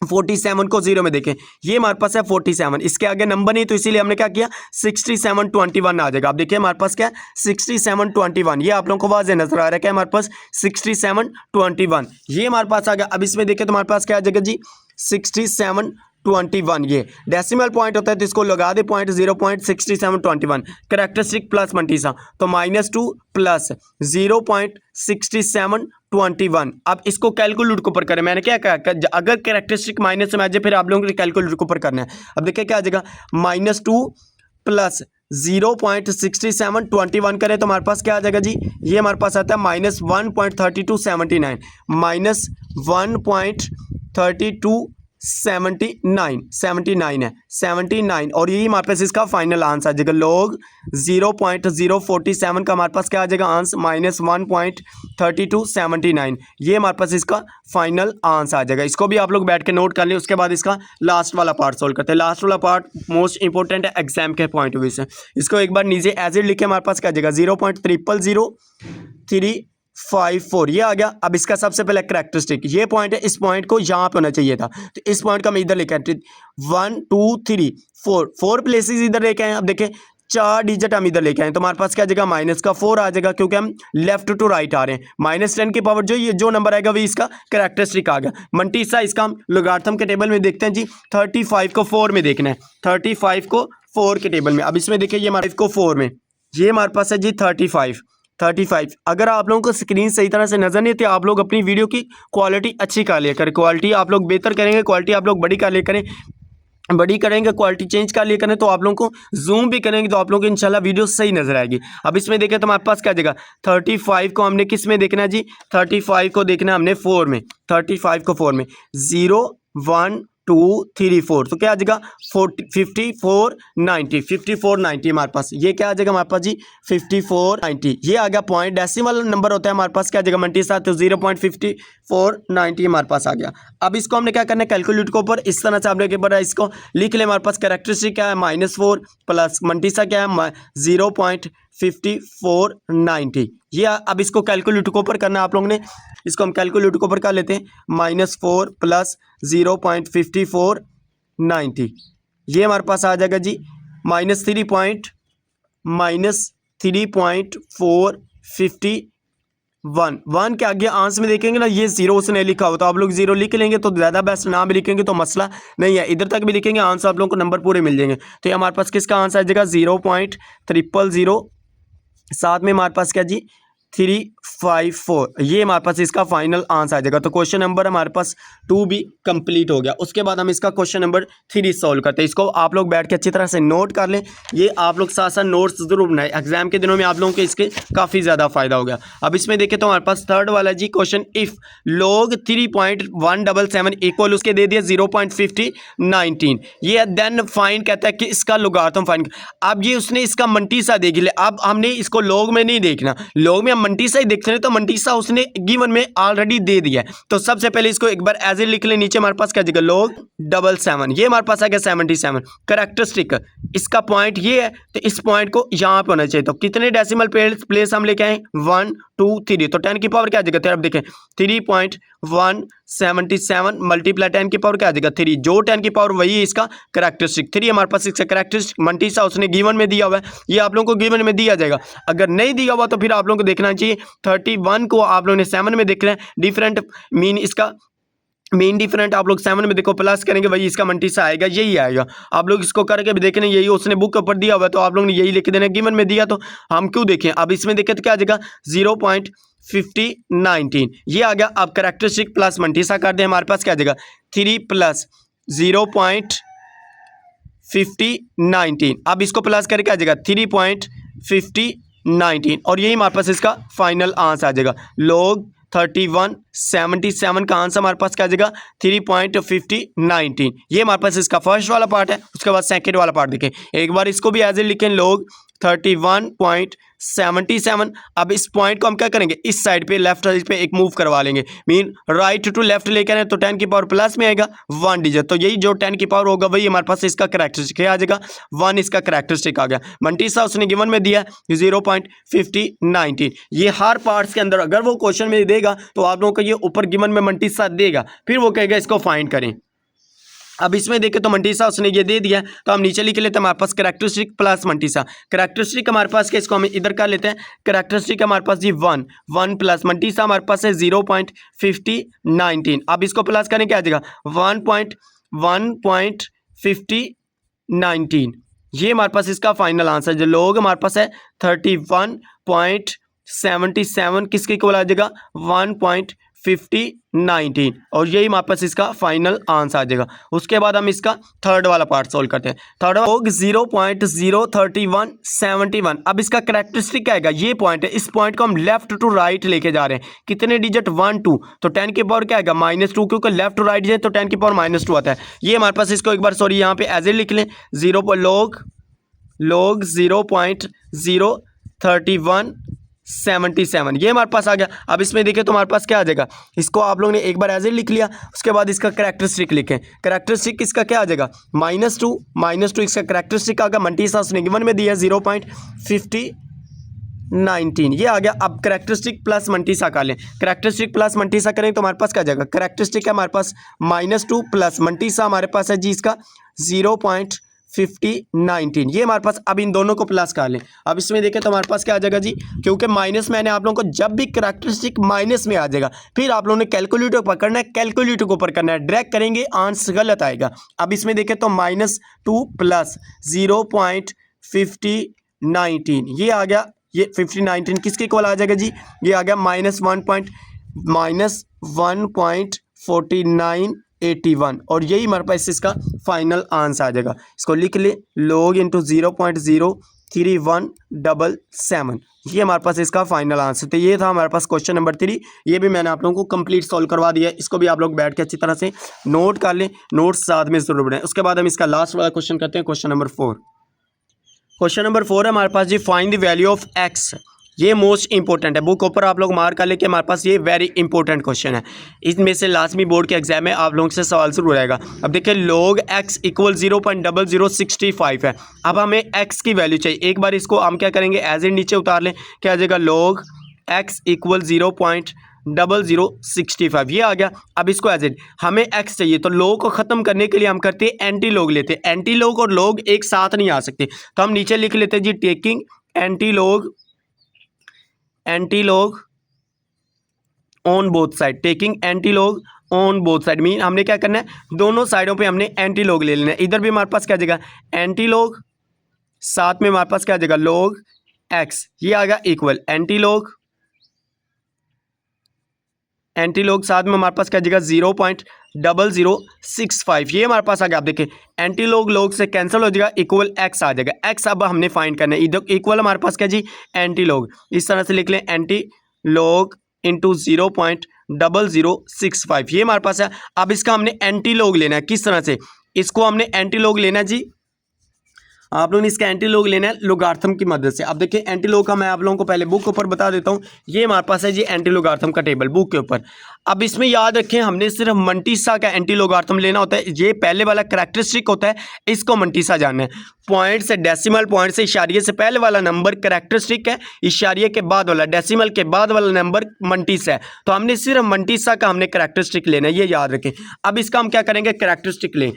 47 को 0 में देखें, ये हमारे पास है 47, इसके आगे नंबर नहीं तो इसीलिए हमने क्या किया 6721 आ जाएगा। आप देखिए हमारे पास क्या है 6721, ये आप लोगों को वाज़ेह नजर आ रहा है क्या हमारे पास 6721, ये हमारे पास आ गया। अब इसमें देखें तो हमारे पास क्या आ जाएगा जी 6721, ये डेसिमल पॉइंट होता है तो इसको लगा दे पॉइंट 0.6721, कैरेक्टरिस्टिक प्लस मंटीसा तो -2 प्लस 0.6721। अब इसको कैलकुलेट के ऊपर करें, मैंने क्या कहा अगर कैरेक्टरिस्टिक माइनस में आ जाए फिर आप लोगों को कैलकुलेट के ऊपर करना है। अब देखिए क्या आ जाएगा -2 प्लस 0.6721 करें तो हमारे पास क्या आ जाएगा जी, ये हमारे पास आता है -1.3279, -1.3279 है 79, और यही हमारे पास इसका फाइनल आंसर आ जाएगा। लोग 0.047 का हमारे पास क्या आ जाएगा आंसर -1.3279, ये हमारे पास इसका फाइनल आंसर आ जाएगा। इसको भी आप लोग बैठ के नोट कर लें। उसके बाद इसका लास्ट वाला पार्ट सोल्व करते हैं। लास्ट वाला पार्ट मोस्ट इंपॉर्टेंट है एग्जाम के पॉइंट ऑफ व्यू से। इसको एक बार नीचे एज इट लिखे, हमारे पास क्या आ जाएगा 0.000354, ये आ गया। अब इसका सबसे पहले कैरेक्टरिस्टिक, ये पॉइंट है, इस पॉइंट को यहाँ पे होना चाहिए था, तो इस पॉइंट का मैं इधर लेके 1 2 3 4 प्लेसेस इधर लेके आए। अब देखें 4 डिजिट हम इधर लेके आए तो हमारे पास क्या आ जाएगा माइनस का 4 आ जाएगा, क्योंकि हम लेफ्ट टू राइट आ रहे हैं। -10 की पावर जो नंबर आएगा वही इसका कैरेक्टरिस्टिक आ गया। मंटीसा इसका हम लोगारिथम के टेबल में देखते हैं जी। 35 को 4 में देखना है, 35 को 4 के टेबल में। अब इसमें देखिए ये हमारे को 4 में, ये हमारे पास है जी 35। अगर आप लोगों को स्क्रीन सही तरह से नजर नहीं आती, आप लोग अपनी वीडियो की क्वालिटी अच्छी कर लिया करें। क्वालिटी आप लोग बेहतर करेंगे, क्वालिटी आप लोग बड़ी कर लिया करें, बड़ी करेंगे क्वालिटी चेंज कर लिया करें, तो आप लोगों को जूम भी करेंगे तो आप लोगों को इंशाल्लाह वीडियो सही नजर आएगी। अब इसमें देखें तो हमारे पास क्या जाएगा, 35 को हमने किस में देखना है जी, 35 को देखना है हमने 4 में। 35 को 4 में 0 1 2 3 4, तो क्या आ जाएगा 5490 हमारे पास। ये क्या आ जाएगा हमारे पास जी 5490, ये आ गया पॉइंट डेसिमल नंबर होता है हमारे पास, क्या आ जाएगा मंटी साथ, तो 0.5490 हमारे पास आ गया। अब इसको हमने क्या करना है कैलकुलेट के ऊपर इस तरह से आपने एक बार इसको लिख ले। हमारे पास कैरेक्टरिस्टिक क्या है -4 प्लस मंटीसा क्या है 0.5490। ये अब इसको कैलकुलेट के ऊपर करना है आप लोगों ने, इसको हम कैलकुलेट के ऊपर कर लेते हैं। -4 प्लस 0.5490, ये हमारे पास आ जाएगा जी -3.451 के आगे आंसर में देखेंगे ना, ये 0 उसने लिखा हो तो आप लोग 0 लिख लेंगे तो ज़्यादा बेस्ट, ना भी लिखेंगे तो मसला नहीं है, इधर तक भी लिखेंगे आंसर आप लोगों को नंबर पूरे मिल जाएंगे। तो ये हमारे पास किसका आंसर आ जाएगा 0.000, साथ में हमारे पास क्या जी 354, ये हमारे पास इसका फाइनल आंसर आ जाएगा। तो क्वेश्चन नंबर हमारे पास 2 भी कंप्लीट हो गया। उसके बाद हम इसका क्वेश्चन नंबर 3 सॉल्व करते हैं। इसको आप लोग बैठ के अच्छी तरह से नोट कर लें, ये आप लोग साथ साथ नोट्स जरूर बनाएं, एग्जाम के दिनों में आप लोगों को इसके काफ़ी ज़्यादा फायदा हो गया। अब इसमें देखें तो हमारे पास थर्ड वाला जी क्वेश्चन, इफ़ log 3.177 इक्वल उसके दे दिया 0.5019, ये देन फाइंड कहता है कि इसका लोगारिथम फाइंड। अब ये उसने इसका मंटीसा देख लिया, अब हमने इसको लॉग में नहीं देखना, लॉग में हम मंटीसा ही देखते हैं, तो मंटीसा उसने गिवन में ऑलरेडी दे दिया है। तो सबसे पहले इसको एक बार एज ए लिख ले, नीचे हमारे पास क्या जाएगा log 77, ये हमारे पास आ गया 77। कैरेक्टरिस्टिक इसका पॉइंट ये है, तो इस पॉइंट को यहाँ पे होना चाहिए। तो कितने डेसिमल प्लेस हम लेके आए 1 2 3, तो 10 की पावर क्या आ जाएगा, अब देखें 3.177 मल्टीप्लाई 10 की पावर क्या आ जाएगा 3, जो 10 की पावर वही है इसका कैरेक्टरिस्टिक। 3 हमारे पास इसका कैरेक्टरिस्टिक मंटीसा उसने गिवन में दिया हुआ है, ये आप लोगों को गिवन में दिया जाएगा। अगर नहीं दिया हुआ तो फिर आप लोगों को देखना चाहिए 31 को आप लोगों ने 7 में देख रहे हैं, डिफरेंट मीन इसका मेन डिफरेंट आप लोग 7 में देखो प्लस करेंगे वही इसका मंटीसा आएगा, यही आएगा। आप लोग इसको करके भी देखें, यही उसने बुक के ऊपर दिया हुआ है, तो आप लोग ने यही लिख देना, गिवन में दिया तो हम क्यों देखें। अब इसमें देखें तो क्या आ जाएगा 0.5019, ये आ गया। अब कैरेक्टरिस्टिक प्लस मंटीसा कर दें, हमारे पास क्या आ जाएगा 3 प्लस 0.5019, अब इसको प्लस करके आ जाएगा 3.5019, और यही हमारे पास इसका फाइनल आंसर आ जाएगा। log 3177 का आंसर हमारे पास क्या आ जाएगा 3.5019, ये हमारे पास इसका फर्स्ट वाला पार्ट है। उसके बाद सेकंड वाला पार्ट देखें, एक बार इसको भी एज ए लिखें log 31.77। अब इस पॉइंट को हम क्या करेंगे, इस साइड पे लेफ्ट साइड पे एक मूव करवा लेंगे, मीन राइट टू लेफ्ट लेकर आए तो 10 की पावर प्लस में आएगा 1 डिजिट, तो यही जो 10 की पावर होगा वही हमारे पास इसका कैरेक्टरिस्टिक आ जाएगा 1, इसका कैरेक्टरिस्टिक आ गया। मंटीसा उसने गिवन में दिया 0.5019, ये हर पार्ट्स के अंदर अगर वो क्वेश्चन में देगा तो आप लोगों को ये ऊपर गिवन में मंटीसा देगा, फिर वो कहेगा इसको फाइंड करें। अब इसमें देखें तो मंटीसा उसने ये दे दिया, तो हम नीचे लिख लेते हैं हमारे पास कैरेक्टरिस्टिक प्लस मंटीसा। कैरेक्टरिस्टिक हमारे पास क्या, इसको हम इधर कर लेते हैं, कैरेक्टरिस्टिक हमारे पास जी 1 प्लस मंटीसा हमारे पास है 0.5019। अब इसको प्लस करने क्या आ जाएगा 1.5019, ये हमारे पास इसका फाइनल आंसर। जो लोग हमारे पास है 31.77 किसके इक्वल आ जाएगा 1.5019, और यही हमारे पास इसका फाइनल आंसर आ जाएगा। उसके बाद हम इसका थर्ड वाला पार्ट सोल्व करते हैं। थर्ड लोग 0.03171, अब इसका कैरेक्टरिस्टिक आएगा, ये पॉइंट है, इस पॉइंट को हम लेफ्ट टू राइट लेके जा रहे हैं। कितने डिजिट 1 2, तो 10 की पावर क्या आएगा -2, क्योंकि लेफ्ट टू राइट जाए तो 10 की पावर -2 आता है। ये हमारे पास इसको एक बार यहाँ पे एज ए लिख लें, log 0.03177, ये हमारे पास आ गया। अब इसमें देखिए तो हमारे पास क्या आ जाएगा, इसको आप लोगों ने एक बार एज ए लिख लिया, उसके बाद इसका कैरेक्टरिस्टिक लिखें। कैरेक्टरिस्टिक इसका क्या आ जाएगा -2 इसका कैरेक्टरिस्टिक आ गया। मंटीसा उसने गिवन में दिया 0.5019, ये आ गया। अब कैरेक्टरिस्टिक प्लस मंटीसा का लें, कैरेक्टरिस्टिक प्लस मंटीसा करें तो हमारे पास क्या आ जाएगा, कैरेक्टरिस्टिक है हमारे पास -2 प्लस मंटीसा हमारे पास है जी इसका 19 ये हमारे पास। अब इन दोनों को प्लस कर लें। अब इसमें देखें तो हमारे पास क्या आ जाएगा जी, क्योंकि माइनस मैंने आप लोगों को जब भी करैक्टरिस्टिक माइनस में आ जाएगा फिर आप लोगों ने कैलकुलेटर पकड़ना है, कैलकुलेटर को ऊपर करना है, ड्रैग करेंगे आंसर गलत आएगा। अब इसमें देखें तो -2 प्लस 0.5019 ये आ गया। ये 5019 किसके इक्वल आ जाएगा जी, ये आ गया -1.4981 और यही हमारे पास इसका फाइनल आंसर आ जाएगा। इसको लिख ले, log इंटू 0.03177 ये हमारे पास इसका फाइनल आंसर। तो ये था हमारे पास क्वेश्चन नंबर 3। ये भी मैंने आप लोगों को कंप्लीट सॉल्व करवा दिया है। इसको भी आप लोग बैठ के अच्छी तरह से नोट कर लें, नोट्स साथ में जरूर बनाएं। उसके बाद हम इसका लास्ट वाला क्वेश्चन करते हैं, क्वेश्चन नंबर 4। क्वेश्चन नंबर 4 है हमारे पास जी, find the value of x. ये मोस्ट इंपॉर्टेंट है, बुक ऊपर आप लोग मार्क कर ले कि हमारे पास ये वेरी इंपॉर्टेंट क्वेश्चन है। इसमें से लाजमी बोर्ड के एग्जाम में आप लोगों से सवाल जरूर आएगा। अब देखिए log x इक्वल 0.0065 है। अब हमें x की वैल्यू चाहिए। एक बार इसको हम क्या करेंगे, एज ए नीचे उतार लें, क्या आ जाएगा, log x इक्वल 0.0065 ये आ गया। अब इसको एज ए हमें x चाहिए, तो log को ख़त्म करने के लिए हम करते हैं एंटी log लेते हैं। एंटी log और log एक साथ नहीं आ सकते, तो हम नीचे लिख लेते हैं जी, taking anti log on both side, taking anti log on both side mean हमने क्या करना है, दोनों साइडों पे हमने एंटी लॉग ले लेना है। इधर भी हमारे पास क्या आ जाएगा, एंटी लॉग, साथ में हमारे पास क्या आ जाएगा, log x ये आ गया इक्वल एंटी लॉग साथ में हमारे पास क्या आ जाएगा 0.0065 ये हमारे पास आ गया। आप देखिए एंटी लॉग से कैंसिल हो जाएगा, इक्वल x आ जाएगा। x अब हमने फाइंड करना है, इधर इक्वल हमारे पास क्या जी, एंटी लॉग। इस तरह से लिख लें, एंटी लॉग इंटू 0.0065 ये हमारे पास है। अब इसका हमने एंटी लॉग लेना है। किस तरह से, इसको हमने एंटी लॉग लेना है जी, आप लोगों ने इसका एंटी लॉग लेना है लोगार्थम की मदद से। अब देखिए एंटी लॉग का मैं आप लोगों को पहले बुक के ऊपर बता देता हूँ। ये हमारे पास है जी एंटी लोगार्थम का टेबल बुक के ऊपर। अब इसमें याद रखें हमने सिर्फ मंटीसा का एंटी लोगार्थम लेना होता है। ये पहले वाला करैक्टरिस्टिक होता है, इसको मंटीसा जानना है। पॉइंट से डेसिमल, पॉइंट से इशारिये से पहले वाला नंबर करैक्टरिस्टिक है, इशारिये के बाद वाला, डेसिमल के बाद वाला नंबर मंटीसा है। तो हमने सिर्फ मंटीसा का हमने करैक्टरिस्टिक लेना है, ये याद रखें। अब इसका हम क्या करेंगे, करैक्टरिस्टिक लें।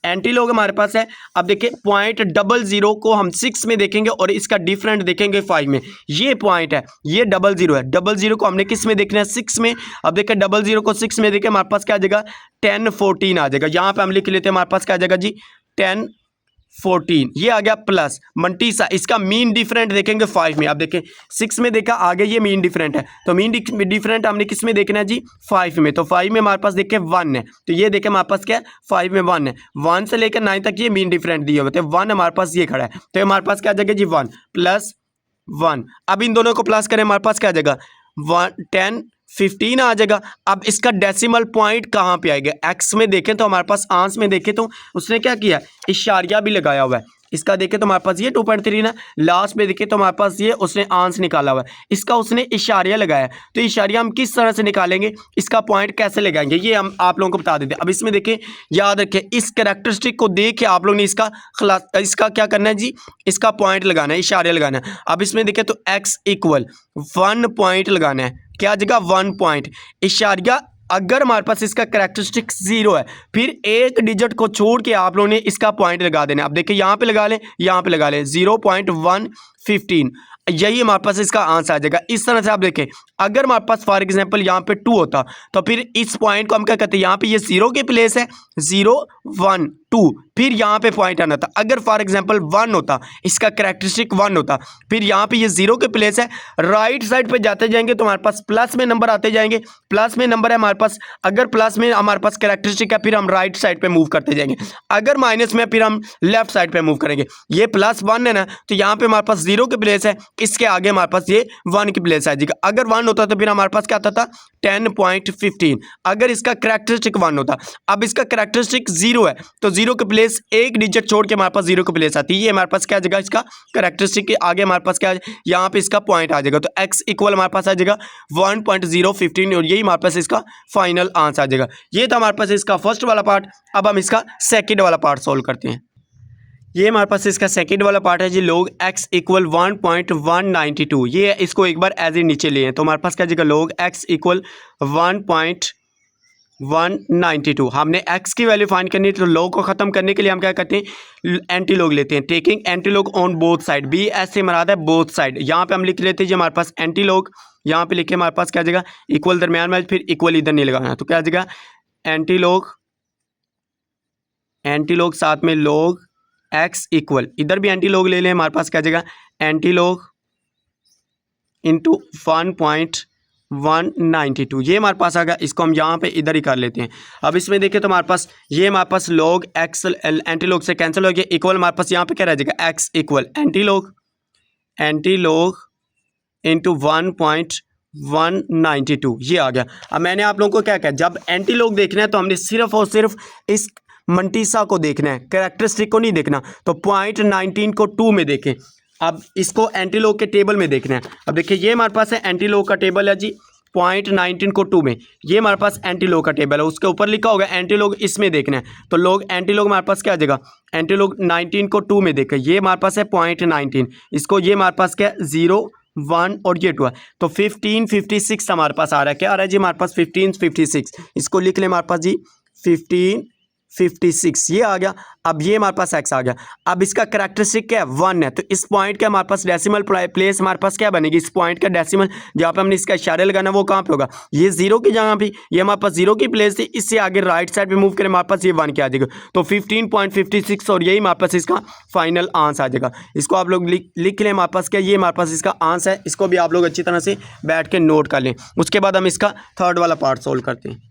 एंटी लॉग हमारे पास है। अब देखिए 0.00 को हम 6 में देखेंगे और इसका डिफरेंट देखेंगे 5 में। ये पॉइंट है, ये 00 है। 00 को हमने किस में देखना है, 6 में। अब देखिए 00 को 6 में देखें, हमारे पास क्या आ जाएगा, 1014 आ जाएगा। यहाँ पे हम लिख लेते हैं, हमारे पास क्या आ जाएगा जी, 1014 ये आ गया प्लस मंटीसा। इसका मीन डिफरेंट देखेंगे 5 में। अब देखें 6 में देखा, आगे ये मीन डिफरेंट है, तो मीन डिफरेंट हमने किस में देखना है जी, 5 में। तो 5 में हमारे पास देखें 1 है, तो ये देखें हमारे पास क्या है, 5 में 1 है। 1 से लेकर 9 तक ये मीन डिफरेंट दिए हुए थे, 1 हमारे पास ये खड़ा है, तो हमारे पास क्या आ जाएगा जी, 1 प्लस 1। अब इन दोनों को प्लस करें, हमारे पास क्या आ जाएगा, 1015 आ जाएगा। अब इसका डेसिमल पॉइंट कहाँ पे आएगा, एक्स में देखें तो हमारे पास आंस में देखें तो उसने क्या किया, इशारिया भी लगाया हुआ है। इसका देखें तो हमारे पास ये 2.3 ना, लास्ट में देखें तो हमारे पास ये उसने आंस निकाला हुआ है, इसका उसने इशारिया लगाया। तो इशारिया हम किस तरह से निकालेंगे, इसका पॉइंट कैसे लगाएंगे, ये हम आप लोगों को बता देते हैं। अब इसमें देखें, याद रखें, इस कैरेक्टरिस्टिक को देख के आप लोग ने इसका क्या करना है जी, इसका पॉइंट लगाना है, इशारिया लगाना है। अब इसमें देखें तो एक्स इक्वल 1 पॉइंट लगाना है, क्या जगह 1 पॉइंट इशारिया। अगर हमारे पास इसका करैक्टरिस्टिक 0 है, फिर एक डिजिट को छोड़ के आप लोगों ने इसका पॉइंट लगा देना है। अब देखिए यहाँ पे लगा लें, यहाँ पे लगा लें 0.115, यही हमारे पास इसका आंसर आ जाएगा। इस तरह से आप देखें, अगर हमारे पास फॉर एग्जांपल यहाँ पे 2 होता, तो फिर इस पॉइंट को हम क्या कहते हैं, यहाँ पे ये 0 के प्लेस है, 0 1 2, फिर यहाँ पे पॉइंट आना था। अगर फॉर एग्जांपल 1 होता, इसका करैक्टरिस्टिक 1 होता, फिर यहाँ पे ये 0 के प्लेस है, राइट साइड पे जाते जाएंगे तो हमारे पास प्लस में नंबर आते जाएंगे, प्लस में नंबर है हमारे पास। अगर प्लस में हमारे पास करैक्टरिस्टिक है, फिर हम राइट साइड पे मूव करते जाएंगे। अगर माइनस में, फिर हम लेफ्ट साइड पे मूव करेंगे। ये +1 है ना, तो यहाँ पे हमारे पास 0 के प्लेस है, इसके आगे हमारे पास ये 1 की प्लेस आ जाएगा। अगर 1 होता तो फिर हमारे पास क्या आता था, 10.15। अगर इसका करैक्टरिस्टिक 1 होता, अब इसका करैक्टरिस्टिक 0 है, तो 0 के प्लेस एक डिजिट छोड़ के हमारे पास 0 के प्लेस आती है। ये हमारे पास क्या आ जाएगा, इसका करैक्टरिस्टिक के आगे हमारे पास क्या, यहाँ पे इसका पॉइंट आ जाएगा। तो x इक्वल हमारे पास आ जाएगा 1.015 और यही हमारे पास इसका फाइनल आंसर आ जाएगा। ये था हमारे पास इसका फर्स्ट वाला पार्ट। अब हम इसका सेकंड वाला पार्ट सोल्व करते हैं। ये हमारे पास इसका सेकंड वाला पार्ट है जी, log x इक्वल 1.192। ये इसको एक बार एज ए नीचे लिए हैं, तो हमारे पास क्या आ जाएगा, log x इक्वल 1.192 192। हमने x की वैल्यू फाइंड करनी है तो log को ख़त्म करने के लिए हम क्या करते हैं, एंटी लॉग लेते हैं। Taking anti log on both side, B S से मराद है बोथ साइड। यहाँ पे हम लिख लेते हैं जी हमारे पास एंटी लॉग, यहाँ पे लिखे हमारे पास क्या आ जाएगा, इक्वल दरमियान में, फिर इक्वल इधर नहीं लगाना, तो क्या आ जाएगा एंटी लॉग साथ में log x इक्वल, इधर भी एंटी लॉग ले लें, हमारे पास क्या आ जाएगा एंटी लॉग इंटू 1.192, ये हमारे पास आ गया। इसको हम यहाँ पे इधर ही कर लेते हैं। अब इसमें देखें तो हमारे पास ये हमारे पास log x एंटी लॉग से कैंसिल हो गया, इक्वल हमारे पास यहाँ पे क्या रह जाएगा x equal anti log into 1.192, ये आ गया। अब मैंने आप लोगों को क्या कहा, जब एंटी लॉग देखना है तो हमने सिर्फ और सिर्फ इस मंटीसा को देखना है, कैरेक्टरिस्टिक को नहीं देखना। तो 0.19 को 2 में देखें। अब इसको एंटी लॉग के टेबल में देखना है। अब देखिए ये हमारे पास है एंटी लॉग का टेबल है जी, 0.19 को 2 में, ये हमारे पास एंटी लॉग का टेबल है, उसके ऊपर लिखा होगा एंटी लॉग, इसमें देखना है। तो लॉग एंटी लॉग हमारे पास क्या आ जाएगा, एंटी लॉग 19 को 2 में देखें, ये हमारे पास है 0.19, इसको ये हमारे पास क्या 0 1 और ये 2 है, तो 1556 हमारे पास आ रहा है। क्या आ रहा है जी हमारे पास 1556, इसको लिख लें हमारे पास जी 1556, ये आ गया। अब ये हमारे पास x आ गया। अब इसका करैक्टरिस्टिक क्या है 1 है, तो इस पॉइंट का हमारे पास डेसिमल प्लेस हमारे पास क्या बनेगी, इस पॉइंट का डेसिमल जहाँ पे हमने इसका इशारा लगाना वो कहाँ पे होगा, ये 0 की जगह पे, ये हमारे पास 0 की प्लेस थी, इससे आगे राइट साइड पे मूव करें हमारे पास ये 1 क्या आ जाएगा, तो 15.56 और यही हमारे पास इसका फाइनल आंसर आ जाएगा। इसको आप लोग लिख लें, हमारे पास क्या, ये हमारे पास इसका आंसर है। इसको भी आप लोग अच्छी तरह से बैठ के नोट कर लें। उसके बाद हम इसका थर्ड वाला पार्ट सोल्व करते हैं।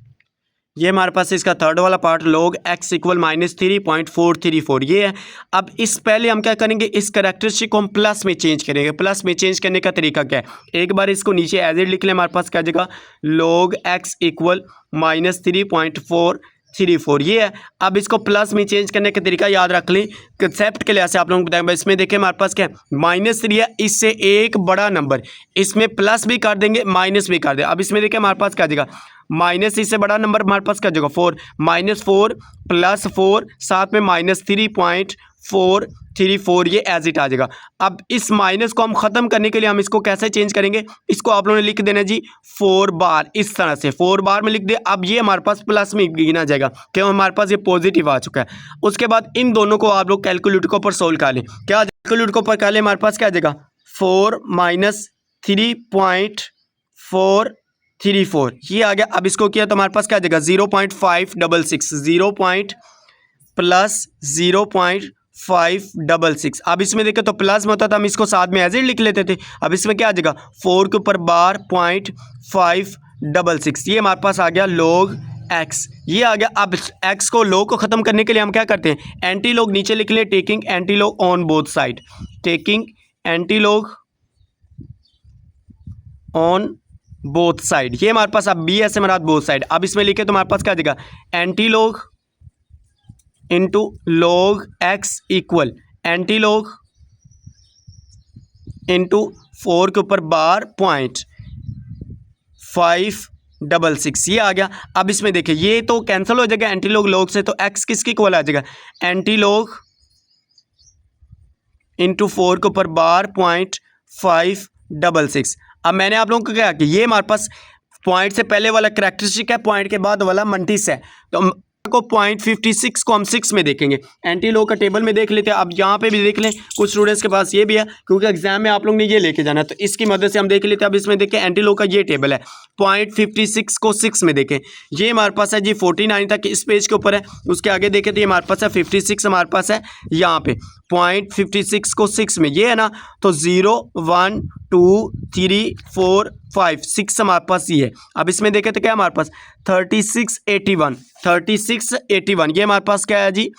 ये हमारे पास इसका थर्ड वाला पार्ट log x इक्वल -3.434 ये है। अब इस पहले हम क्या करेंगे, इस करैक्टरिस्टिक को हम प्लस में चेंज करेंगे। प्लस में चेंज करने का तरीका क्या है, एक बार इसको नीचे एज इट लिख लें, हमारे पास क्या जगह log x इक्वल -3.434 ये है। अब इसको प्लस में चेंज करने का तरीका याद रख लें, कंसेप्ट के लिहाज से आप लोगों को बताएंगे। इसमें देखें हमारे पास क्या है -3 है, इससे एक बड़ा नंबर, इसमें प्लस भी कर देंगे माइनस भी कर दें। अब इसमें देखें हमारे पास क्या जगह माइनस, इससे बड़ा नंबर हमारे पास क्या जगह 4, -4 + 4 साथ में -3.434 ये एज इट आ जाएगा। अब इस माइनस को हम ख़त्म करने के लिए हम इसको कैसे चेंज करेंगे, इसको आप लोगों ने लिख देना जी 4 बार, इस तरह से 4 बार में लिख दे। अब ये हमारे पास प्लस में गिना जाएगा क्यों, हमारे पास ये पॉजिटिव आ चुका है। उसके बाद इन दोनों को आप लोग कैलकुलेटर के ऊपर सोल्व कर लें। क्या कैलकुलेटर के ऊपर कर लें, हमारे पास क्या आ जाएगा 4 - 3.434 ये आ गया। अब इसको किया तो हमारे पास क्या आ जाएगा 0.566, 0 + 0.566। अब इसमें देखें तो प्लस में होता था, हम इसको साथ में एज इट लिख लेते थे। अब इसमें क्या आ जाएगा 4 के ऊपर बार 0.566, ये हमारे पास आ गया log x, ये आ गया। अब x को log को ख़त्म करने के लिए हम क्या करते हैं, एंटी लॉग नीचे लिख लें, taking anti log on both side, taking anti log on both side, ये हमारे पास अब बी ऐसे मराद बोथ साइड। अब इसमें लिखे तो हमारे पास क्या आ जाएगा anti log into log x equal anti log into 4 के ऊपर बार 0.566 ये आ गया। अब इसमें देखिए ये तो कैंसिल हो जाएगा एंटी लॉग log से, तो x किसकी इक्वल आ जाएगा एंटी लॉग इंटू 4 के ऊपर बार 0.566। अब मैंने आप लोगों को क्या कि ये हमारे पास पॉइंट से पहले वाला करैक्टरिस्टिक है, पॉइंट के बाद वाला मंटिस है, तो को 0.56 को हम 6 में देखेंगे। एंटी लॉग का टेबल में देख लेते हैं। अब यहाँ पे भी देख लें, कुछ स्टूडेंट्स के पास ये भी है क्योंकि एग्जाम में आप लोग ने ये लेके जाना है, तो इसकी मदद से हम देख लेते हैं। अब इसमें देखें एंटी लॉग का ये टेबल है, 0.56 को 6 में देखें, ये हमारे पास है जी 49 तक इस पेज के ऊपर है। उसके आगे देखें तो ये हमारे पास है 56 हमारे पास है यहाँ पे 0.56 को 6 में, ये है ना, तो 0 1 2 3 4 5 6 हमारे पास ये है। अब इसमें देखें तो क्या हमारे पास 3681 ये हमारे पास क्या है जी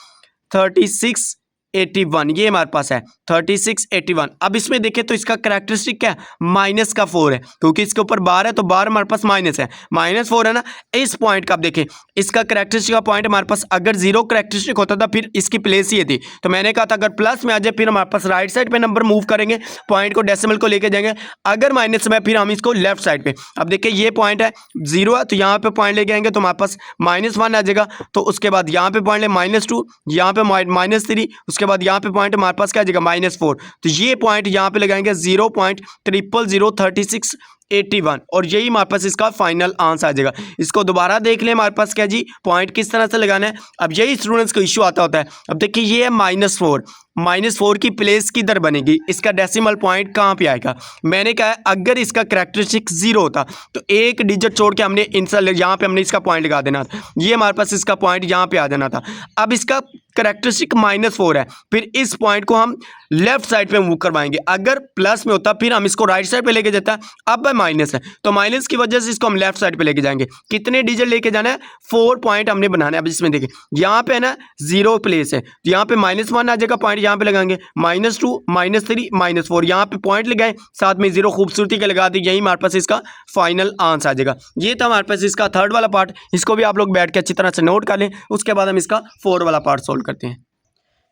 3681 ये हमारे पास है 3681। अब इसमें देखें तो इसका करैक्टरिस्टिक क्या है माइनस का 4 है, क्योंकि इसके ऊपर बार है तो बार हमारे पास माइनस है, -4 है ना। इस पॉइंट का आप देखें, इसका करैक्टरिस्टिक का पॉइंट हमारे पास अगर 0 करैक्टरिस्टिक होता था फिर इसकी प्लेस ये थी, तो मैंने कहा था अगर प्लस में आ जाए फिर हमारे पास राइट साइड पे नंबर मूव करेंगे, पॉइंट को डेसिमल को लेके जाएंगे, अगर माइनस में फिर हम इसको लेफ्ट साइड पे। अब देखिए ये पॉइंट है 0 है, तो यहाँ पे पॉइंट लेके आएंगे तो हमारे पास -1 आ जाएगा, तो उसके बाद यहाँ पे पॉइंट ले -2, यहाँ पे -3, उसके बाद यहाँ पे पॉइंट हमारे पास क्या आ जाएगा -4, तो ये पॉइंट यहाँ पे लगाएंगे 0.00036 81 और यही हमारे पास इसका फाइनल आंसर आ जाएगा। इसको दोबारा देख लें हमारे पास क्या जी पॉइंट किस तरह से लगाना है। अब यही स्टूडेंट्स को इश्यू आता होता है। अब देखिए ये है -4 की प्लेस किधर बनेगी, इसका डेसिमल पॉइंट कहाँ पे आएगा। मैंने कहा अगर इसका करैक्टरिस्टिक 0 होता तो एक डिजिट छोड़ के हमने यहाँ पे हमने इसका पॉइंट लगा देना था। ये हमारे पास इसका पॉइंट यहाँ पे आ जाना था। अब इसका करैक्टरिस्टिक -4 है, फिर इस पॉइंट को हम लेफ्ट साइड पे मूव करवाएंगे। अगर प्लस में होता फिर हम इसको राइट साइड पे लेके जाता, अब माइनस है तो माइनस की वजह से इसको हम लेफ्ट साइड पे लेके जाएंगे। कितने डिजिट लेके जाना है, 4 पॉइंट हमने बनाना है। अब इसमें देखिए यहाँ पे है ना 0 प्लेस है तो यहाँ पे -1 आ जाएगा, पॉइंट यहाँ पे लगाएंगे, -2 -3 -4 यहाँ पे पॉइंट लगाए, साथ में 0 खूबसूरती के लगा दी, यही हमारे पास इसका फाइनल आंसर आ जाएगा। ये था हमारे पास इसका थर्ड वाला पार्ट। इसको भी आप लोग बैठ के अच्छी तरह से नोट कर लें, उसके बाद हम इसका 4 वाला पार्ट सोल्व करते हैं।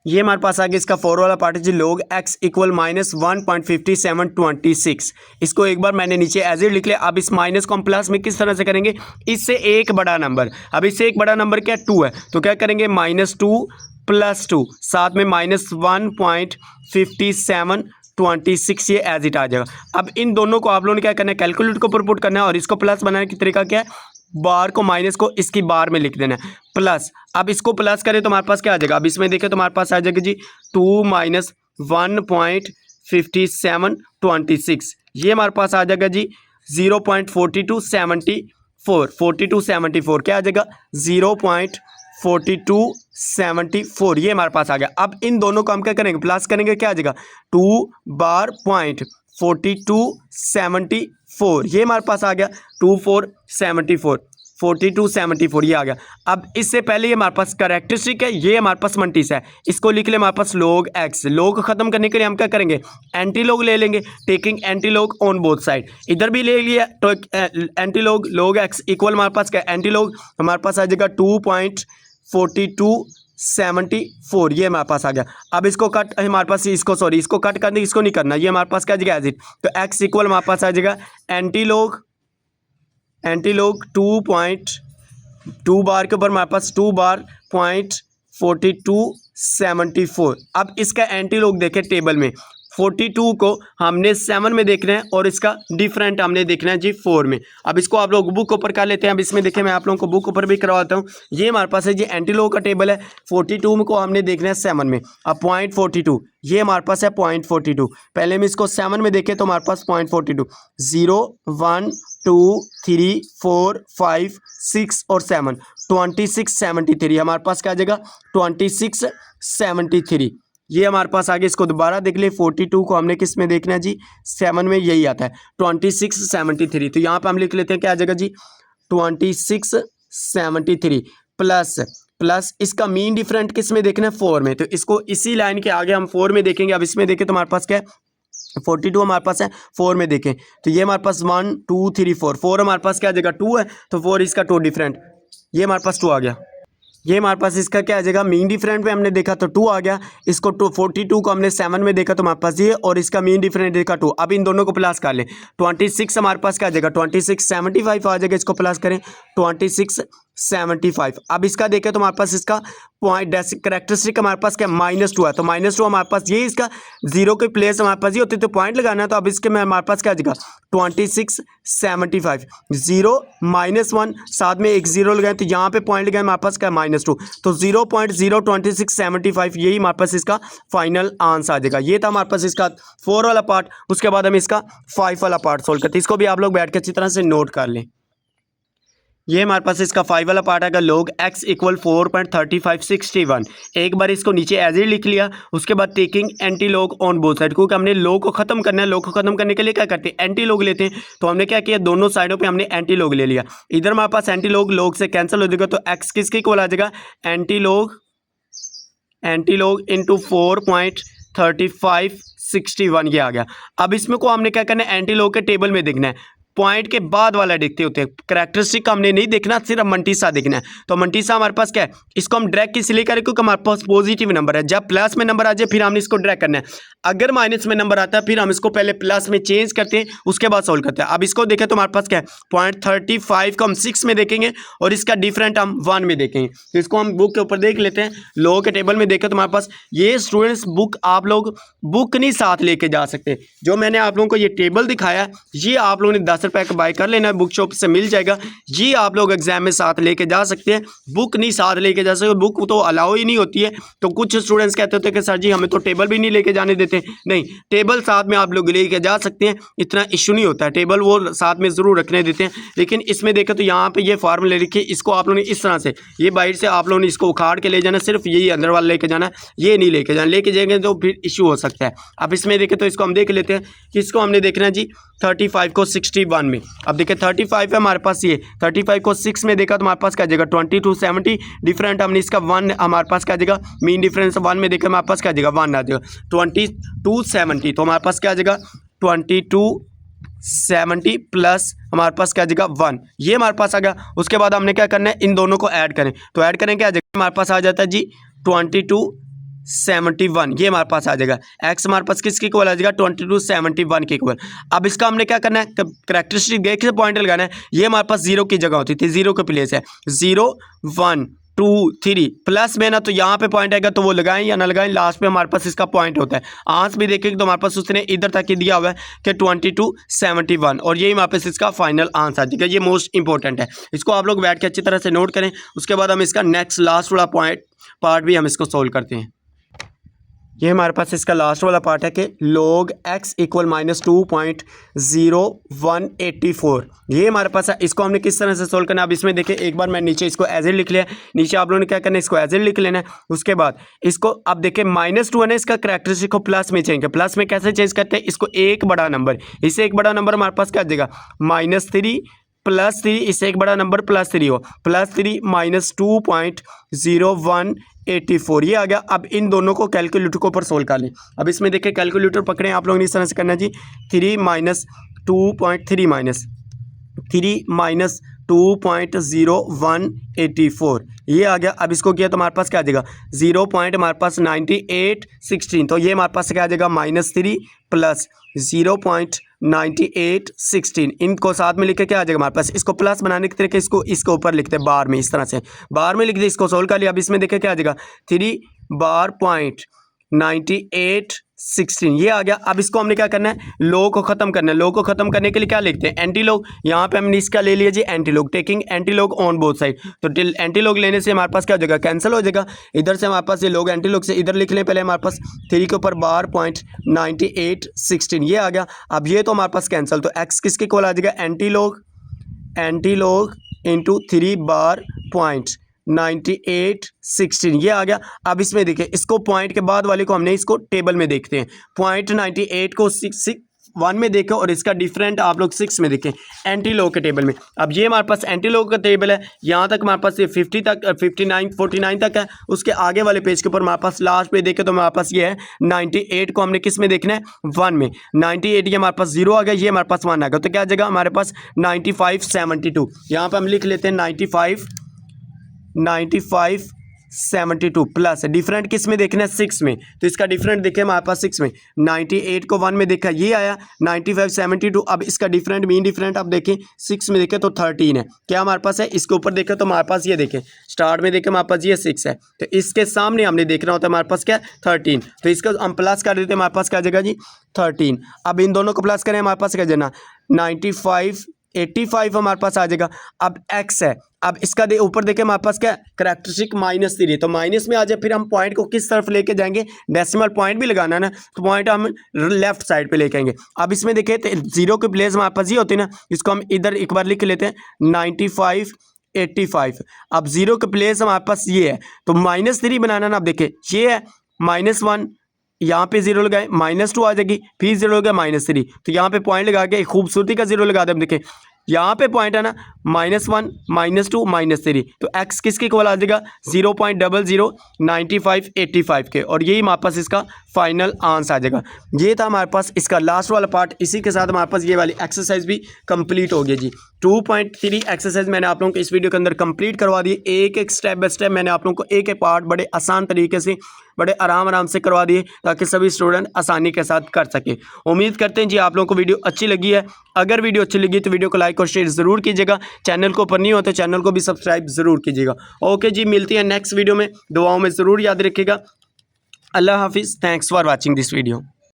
ये हमारे पास आगे इसका 4 वाला पार्ट है जी log x इक्वल -1.5726। इसको एक बार मैंने नीचे एज इट लिख लिया। अब इस माइनस को हम प्लस में किस तरह से करेंगे, इससे एक बड़ा नंबर, अब इससे एक बड़ा नंबर क्या 2 है तो क्या करेंगे -2 + 2 साथ में -1.5726 ये एज इट आ जाएगा। अब इन दोनों को आप लोगों ने क्या करना है, कैलकुलेटर को पुट करना है और इसको प्लस बनाने की तरीका क्या है, बार को माइनस को इसकी बार में लिख देना है प्लस। अब इसको प्लस करें तो हमारे पास क्या आ जाएगा, अब इसमें देखें तो हमारे पास आ जाएगा जी 2 - 1.5726, ये हमारे पास आ जाएगा जी 0.4274 क्या आ जाएगा 0.4274 ये हमारे पास आ गया। अब इन दोनों को हम क्या करेंगे, प्लस करेंगे, क्या आ जाएगा 2 बार पॉइंट 4274 ये हमारे पास आ गया 4274 ये आ गया। अब इससे पहले ये हमारे पास करैक्टरिस्टिक है, ये हमारे पास मल्टीस है, इसको लिख ले हमारे पास log x। log खत्म करने के लिए हम क्या करेंगे, एंटी लॉग ले लेंगे, taking anti log on both side. इधर भी ले लिया तो anti log log x equal हमारे पास क्या एंटी लॉग हमारे पास आ जाएगा 2.4274 ये हमारे पास आ गया। अब इसको कट हमारे पास इसको कट करने इसको नहीं करना, ये हमारे पास क्या आ जाएगा एज इट, तो x इक्वल हमारे पास आ जाएगा एंटी लॉग 2.2 बार के ऊपर हमारे पास 2 बार .4274। अब इसका एंटी लॉग देखें टेबल में 42 को हमने 7 में देखना है और इसका डिफरेंट हमने देखना है जी 4 में। अब इसको आप लोग बुक ऊपर कर लेते हैं। अब इसमें देखें मैं आप लोगों को बुक ऊपर भी करवाता हूँ। ये हमारे पास है जी एंटी लॉग का टेबल है, 42 को हमने देखना है 7 में। अब .42 ये हमारे पास है .42, पहले हम इसको 7 में देखें तो हमारे पास .42 0 1 2 3 4 5 6 और 7 2673 हमारे पास क्या आ जाएगा 2673 ये हमारे पास आगे। इसको दोबारा देख ले 42 को हमने किस में देखना है जी 7 में, यही आता है 2673। तो यहाँ पे हम लिख लेते हैं क्या आ जाएगा जी 2673 प्लस इसका मीन डिफरेंट किस में देखना है 4 में, तो इसको इसी लाइन के आगे हम 4 में देखेंगे। अब इसमें देखें तो हमारे पास क्या है 42 हमारे पास है 4 में देखें तो ये हमारे पास 1 2 3 4 हमारे पास क्या आ जाएगा 2 है तो 4 इसका 2 डिफरेंट, ये हमारे पास 2 आ गया। ये हमारे पास इसका क्या आ जाएगा मीन डिफरेंट में हमने देखा तो 2 आ गया। इसको 42 को हमने 7 में देखा तो हमारे पास ये, और इसका मीन डिफरेंट देखा 2। अब इन दोनों को प्लस कर लें 26 हमारे पास क्या आ जाएगा 2675 आ जाएगा। इसको प्लस करें 2675। अब इसका देखें तो हमारे पास इसका पॉइंट करैक्टरिस्टिक हमारे पास क्या -2 है तो -2 हमारे पास ये इसका 0 के प्लेस हमारे पास ये होती तो पॉइंट लगाना है। तो अब इसके में हमारे पास क्या आ जाएगा 2675 0 -1 साथ में एक 0 लगाए तो यहाँ पे पॉइंट लगाए हमारे पास क्या -2 तो 0.02675 यही हमारे पास इसका फाइनल आंसर आ जाएगा। ये था हमारे पास इसका 4 वाला पार्ट। उसके बाद हम इसका 5 वाला पार्ट सोल्व करते हैं। इसको भी आप लोग बैठ के अच्छी तरह से नोट कर लें। ये हमारे पास इसका 5 वाला पार्ट आएगा log x इक्वल 4.3561। एक बार इसको नीचे एज इट लिख लिया, उसके बाद taking anti log on both side, क्योंकि हमने log को खत्म करना है। log को खत्म करने के लिए क्या करते हैं एंटी लॉग लेते हैं, तो हमने क्या किया दोनों साइडों पे हमने एंटी लॉग ले लिया। इधर हमारे पास एंटी लॉग से कैंसिल हो जाएगा तो x किसके इक्वल आ जाएगा एंटी लॉग इंटू 4.3561 ये आ गया। अब इसमें को हमने क्या करना है एंटी लॉग के टेबल में देखना है, पॉइंट के बाद वाला देखते होते हैं, करैक्टरिस्टिक का हमने नहीं देखना, सिर्फ मंटीसा देखना है। तो मंटीसा हमारे पास क्या है, इसको हम ड्रैग किस लिए करें क्योंकि हमारे पास पॉजिटिव नंबर है। जब प्लस में नंबर आ जाए फिर हमने इसको ड्रैग करना है, अगर माइनस में नंबर आता है फिर हम इसको पहले प्लस में चेंज करते हैं उसके बाद सोल्व करते हैं। अब इसको देखें तो हमारे पास क्या है 0.35 को हम 6 में देखेंगे और इसका डिफरेंट हम 1 में देखेंगे। तो इसको हम बुक के ऊपर देख लेते हैं। लॉग के टेबल में देखें तो हमारे पास ये स्टूडेंट्स बुक आप लोग बुक नहीं साथ लेके जा सकते। जो मैंने आप लोगों को ये टेबल दिखाया ये आप लोगों ने 10 मास्टर पैक बाय कर लेना है, बुक शॉप से मिल जाएगा। ये आप लोग एग्जाम में साथ लेके जा सकते हैं, बुक नहीं साथ लेके जा सकते, बुक तो अलाउ ही नहीं होती है। तो कुछ स्टूडेंट्स कहते होते हैं कि सर जी हमें तो टेबल भी नहीं लेके जाने देते। नहीं, टेबल साथ में आप लोग लेके जा सकते हैं, इतना इशू नहीं होता है, टेबल वो साथ में ज़रूर रखने देते हैं। लेकिन इसमें देखें तो यहाँ पे ये फार्मूला लिखिए, इसको आप लोगों ने इस तरह से, ये बाहर से आप लोगों ने इसको उखाड़ के ले जाना, सिर्फ यही अंदर वाला लेके जाना, ये नहीं लेके जाना, लेके जाएंगे तो फिर इशू हो सकता है। अब इसमें देखें तो इसको हम देख लेते हैं कि इसको हमने देखना है जी 35 को 61 में। अब देखिए 35 है हमारे पास, ये 35 को 6 में देखा तो हमारे पास क्या जाएगा 2270, डिफरेंट हमने इसका 1 हमारे पास क्या जाएगा, मीन डिफरेंस 1 में देखा हमारे पास क्या जाएगा 1 आ जाएगा 2270, तो हमारे पास क्या जाएगा 2270 प्लस हमारे पास क्या जाएगा 1, ये हमारे पास आ गया। उसके बाद हमने क्या करना है, इन दोनों को ऐड करें, तो ऐड करें क्या आ जाएगा, हमारे पास आ जाता है जी 2271, ये हमारे पास आ जाएगा। एक्स हमारे पास किसके इक्वल आ जाएगा 2271 के इक्वल। अब इसका हमने क्या करना है, करैक्टरिस्टिक देख के पॉइंट लगाना है, ये हमारे पास 0 की जगह होती थी, 0 के प्लेस है 0 1 2 3 प्लस में ना, तो यहाँ पे पॉइंट आएगा तो वो लगाएं या ना लगाएं, लास्ट पे हमारे पास इसका पॉइंट होता है। आंसर भी देखेंगे तो हमारे पास उसने इधर तक ही दिया हुआ है कि 2271, और यही हमारे पास इसका फाइनल आंसर आ जाएगा। ये मोस्ट इंपॉर्टेंट है, इसको आप लोग बैठ के अच्छी तरह से नोट करें। उसके बाद हम इसका नेक्स्ट लास्ट वाला पार्ट भी हम इसको सोल्व करते हैं। ये हमारे पास इसका लास्ट वाला पार्ट है कि log x इक्वल -2.0184, ये हमारे पास है। इसको हमने किस तरह से सोल्व करना है, अब इसमें देखिए एक बार मैं नीचे इसको एज इट लिख लिया, नीचे आप लोगों ने क्या करना है, इसको एज इट लिख लेना है। उसके बाद इसको अब देखिए -2 है ना, इसका करैक्टरिस्टिक को प्लस में चेंज कर, प्लस में कैसे चेंज करते हैं, इसको एक बड़ा नंबर, इससे एक बड़ा नंबर हमारे पास क्या आ जाएगा -3 प्लस 3, इससे एक बड़ा नंबर +3 हो, +3 -2.0184, ये आ गया। अब इन दोनों को कैलकुलेटर के ऊपर सोल्व कर लें। अब इसमें देखिए कैलकुलेटर पकड़े आप लोगों ने, इस तरह से करना है जी 3 -2.3 -2.0184, ये आ गया। अब इसको किया तो हमारे पास क्या आ जाएगा 0 पॉइंट हमारे पास 9816, तो ये हमारे पास क्या आ जाएगा -3 प्लस 0.9816, इनको साथ में लिख के क्या आ जाएगा हमारे पास, इसको प्लस बनाने की तरीके इसको ऊपर लिखते हैं बार में, इस तरह से बार में लिख दे, इसको सोल्व कर लिया। अब इसमें देखिए क्या आ जाएगा 3 बार पॉइंट 9816, ये आ गया। अब इसको हमने क्या करना है, लो को खत्म करना है। लो को खत्म करने के लिए क्या लिखते हैं, एंटी लॉग, यहाँ पे हमने इसका ले लिया जी anti log, taking anti log on both side, तो एंटी लॉग लेने से हमारे पास क्या हो जाएगा, कैंसिल हो जाएगा। इधर से हमारे पास ये लॉग एंटी लॉग से इधर लिख लें, पहले हमारे पास 3 के ऊपर बार पॉइंट 9816, ये आ गया। अब ये तो हमारे पास कैंसिल, तो एक्स किसके इक्वल आ जाएगा, एंटी लॉग इंटू 3 बार पॉइंट 9816, ये आ गया। अब इसमें देखिए इसको पॉइंट के बाद वाले को हमने इसको टेबल में देखते हैं, पॉइंट 98 को 1 में देखें और इसका डिफरेंट आप लोग 6 में देखें एंटी लॉग के टेबल में। अब ये हमारे पास एंटी लॉग का टेबल है, यहाँ तक हमारे पास ये 50 तक 49 तक है। उसके आगे वाले पेज के ऊपर हमारे पास लास्ट पे देखें तो हमारे पास ये है 98 को हमने किस में देखना है, 1 में। 98 ये हमारे पास 0 आ गया, ये हमारे पास 1 आ गया, तो क्या जगह हमारे पास 9572, यहाँ पर हम लिख लेते हैं 9572 प्लस डिफरेंट किस में देखना है, 6 में, तो इसका डिफरेंट देखें हमारे पास 6 में। 98 को 1 में देखा, ये आया 9572। अब इसका डिफरेंट मीन डिफरेंट अब देखें 6 में देखें तो 13 है, क्या हमारे पास है, इसके ऊपर देखें तो हमारे पास ये देखें स्टार्ट में देखें हमारे पास ये 6 है, तो इसके सामने हमने देखना होता है हमारे पास क्या 13, तो इसका हम प्लस कर देते हैं, हमारे पास क्या जगह जी 13। अब इन दोनों को प्लस करें, हमारे पास क्या जाना 85 हमारे पास आ जाएगा। अब x है, अब इसका ऊपर देखें हमारे पास क्या करैक्टरिस्टिक -3, तो माइनस में आ जाए, फिर हम पॉइंट को किस तरफ लेके जाएंगे, डेसिमल पॉइंट भी लगाना है ना, तो पॉइंट हम लेफ्ट साइड पे लेके आएंगे। अब इसमें देखिए 0 के प्लेस हमारे पास ये होती है ना, इसको हम इधर एक बार लिख लेते हैं 9585। अब 0 के प्लेस हमारे पास ये है, तो -3 बनाना ना, अब देखिए ये है -1, यहाँ पे 0 लगाए -2 आ जाएगी, फिर 0 लगा -3, तो यहाँ पे पॉइंट लगा के खूबसूरती का 0 लगा दे। हम देखें यहाँ पे पॉइंट है ना -1 -2 -3, तो x किसके इक्वल आ जाएगा 0.009585 के, और यही हमारे पास इसका फाइनल आंसर आ जाएगा। ये था हमारे पास इसका लास्ट वाला पार्ट। इसी के साथ हमारे पास ये वाली एक्सरसाइज भी कंप्लीट हो गई जी। 2.3 एक्सरसाइज मैंने आप लोगों को इस वीडियो के अंदर कंप्लीट करवा दी। एक एक स्टेप बाय स्टेप मैंने आप लोगों को एक एक पार्ट बड़े आसान तरीके से, बड़े आराम से करवा दिए, ताकि सभी स्टूडेंट आसानी के साथ कर सके। उम्मीद करते हैं जी आप लोगों को वीडियो अच्छी लगी है। अगर वीडियो अच्छी लगी तो वीडियो को लाइक और शेयर ज़रूर कीजिएगा। चैनल को ऊपर नहीं हो तो चैनल को भी सब्सक्राइब ज़रूर कीजिएगा। ओके जी, मिलती है नेक्स्ट वीडियो में। दुआओं में ज़रूर याद रखिएगा। अल्लाह हाफिज़। Thanks for watching this video.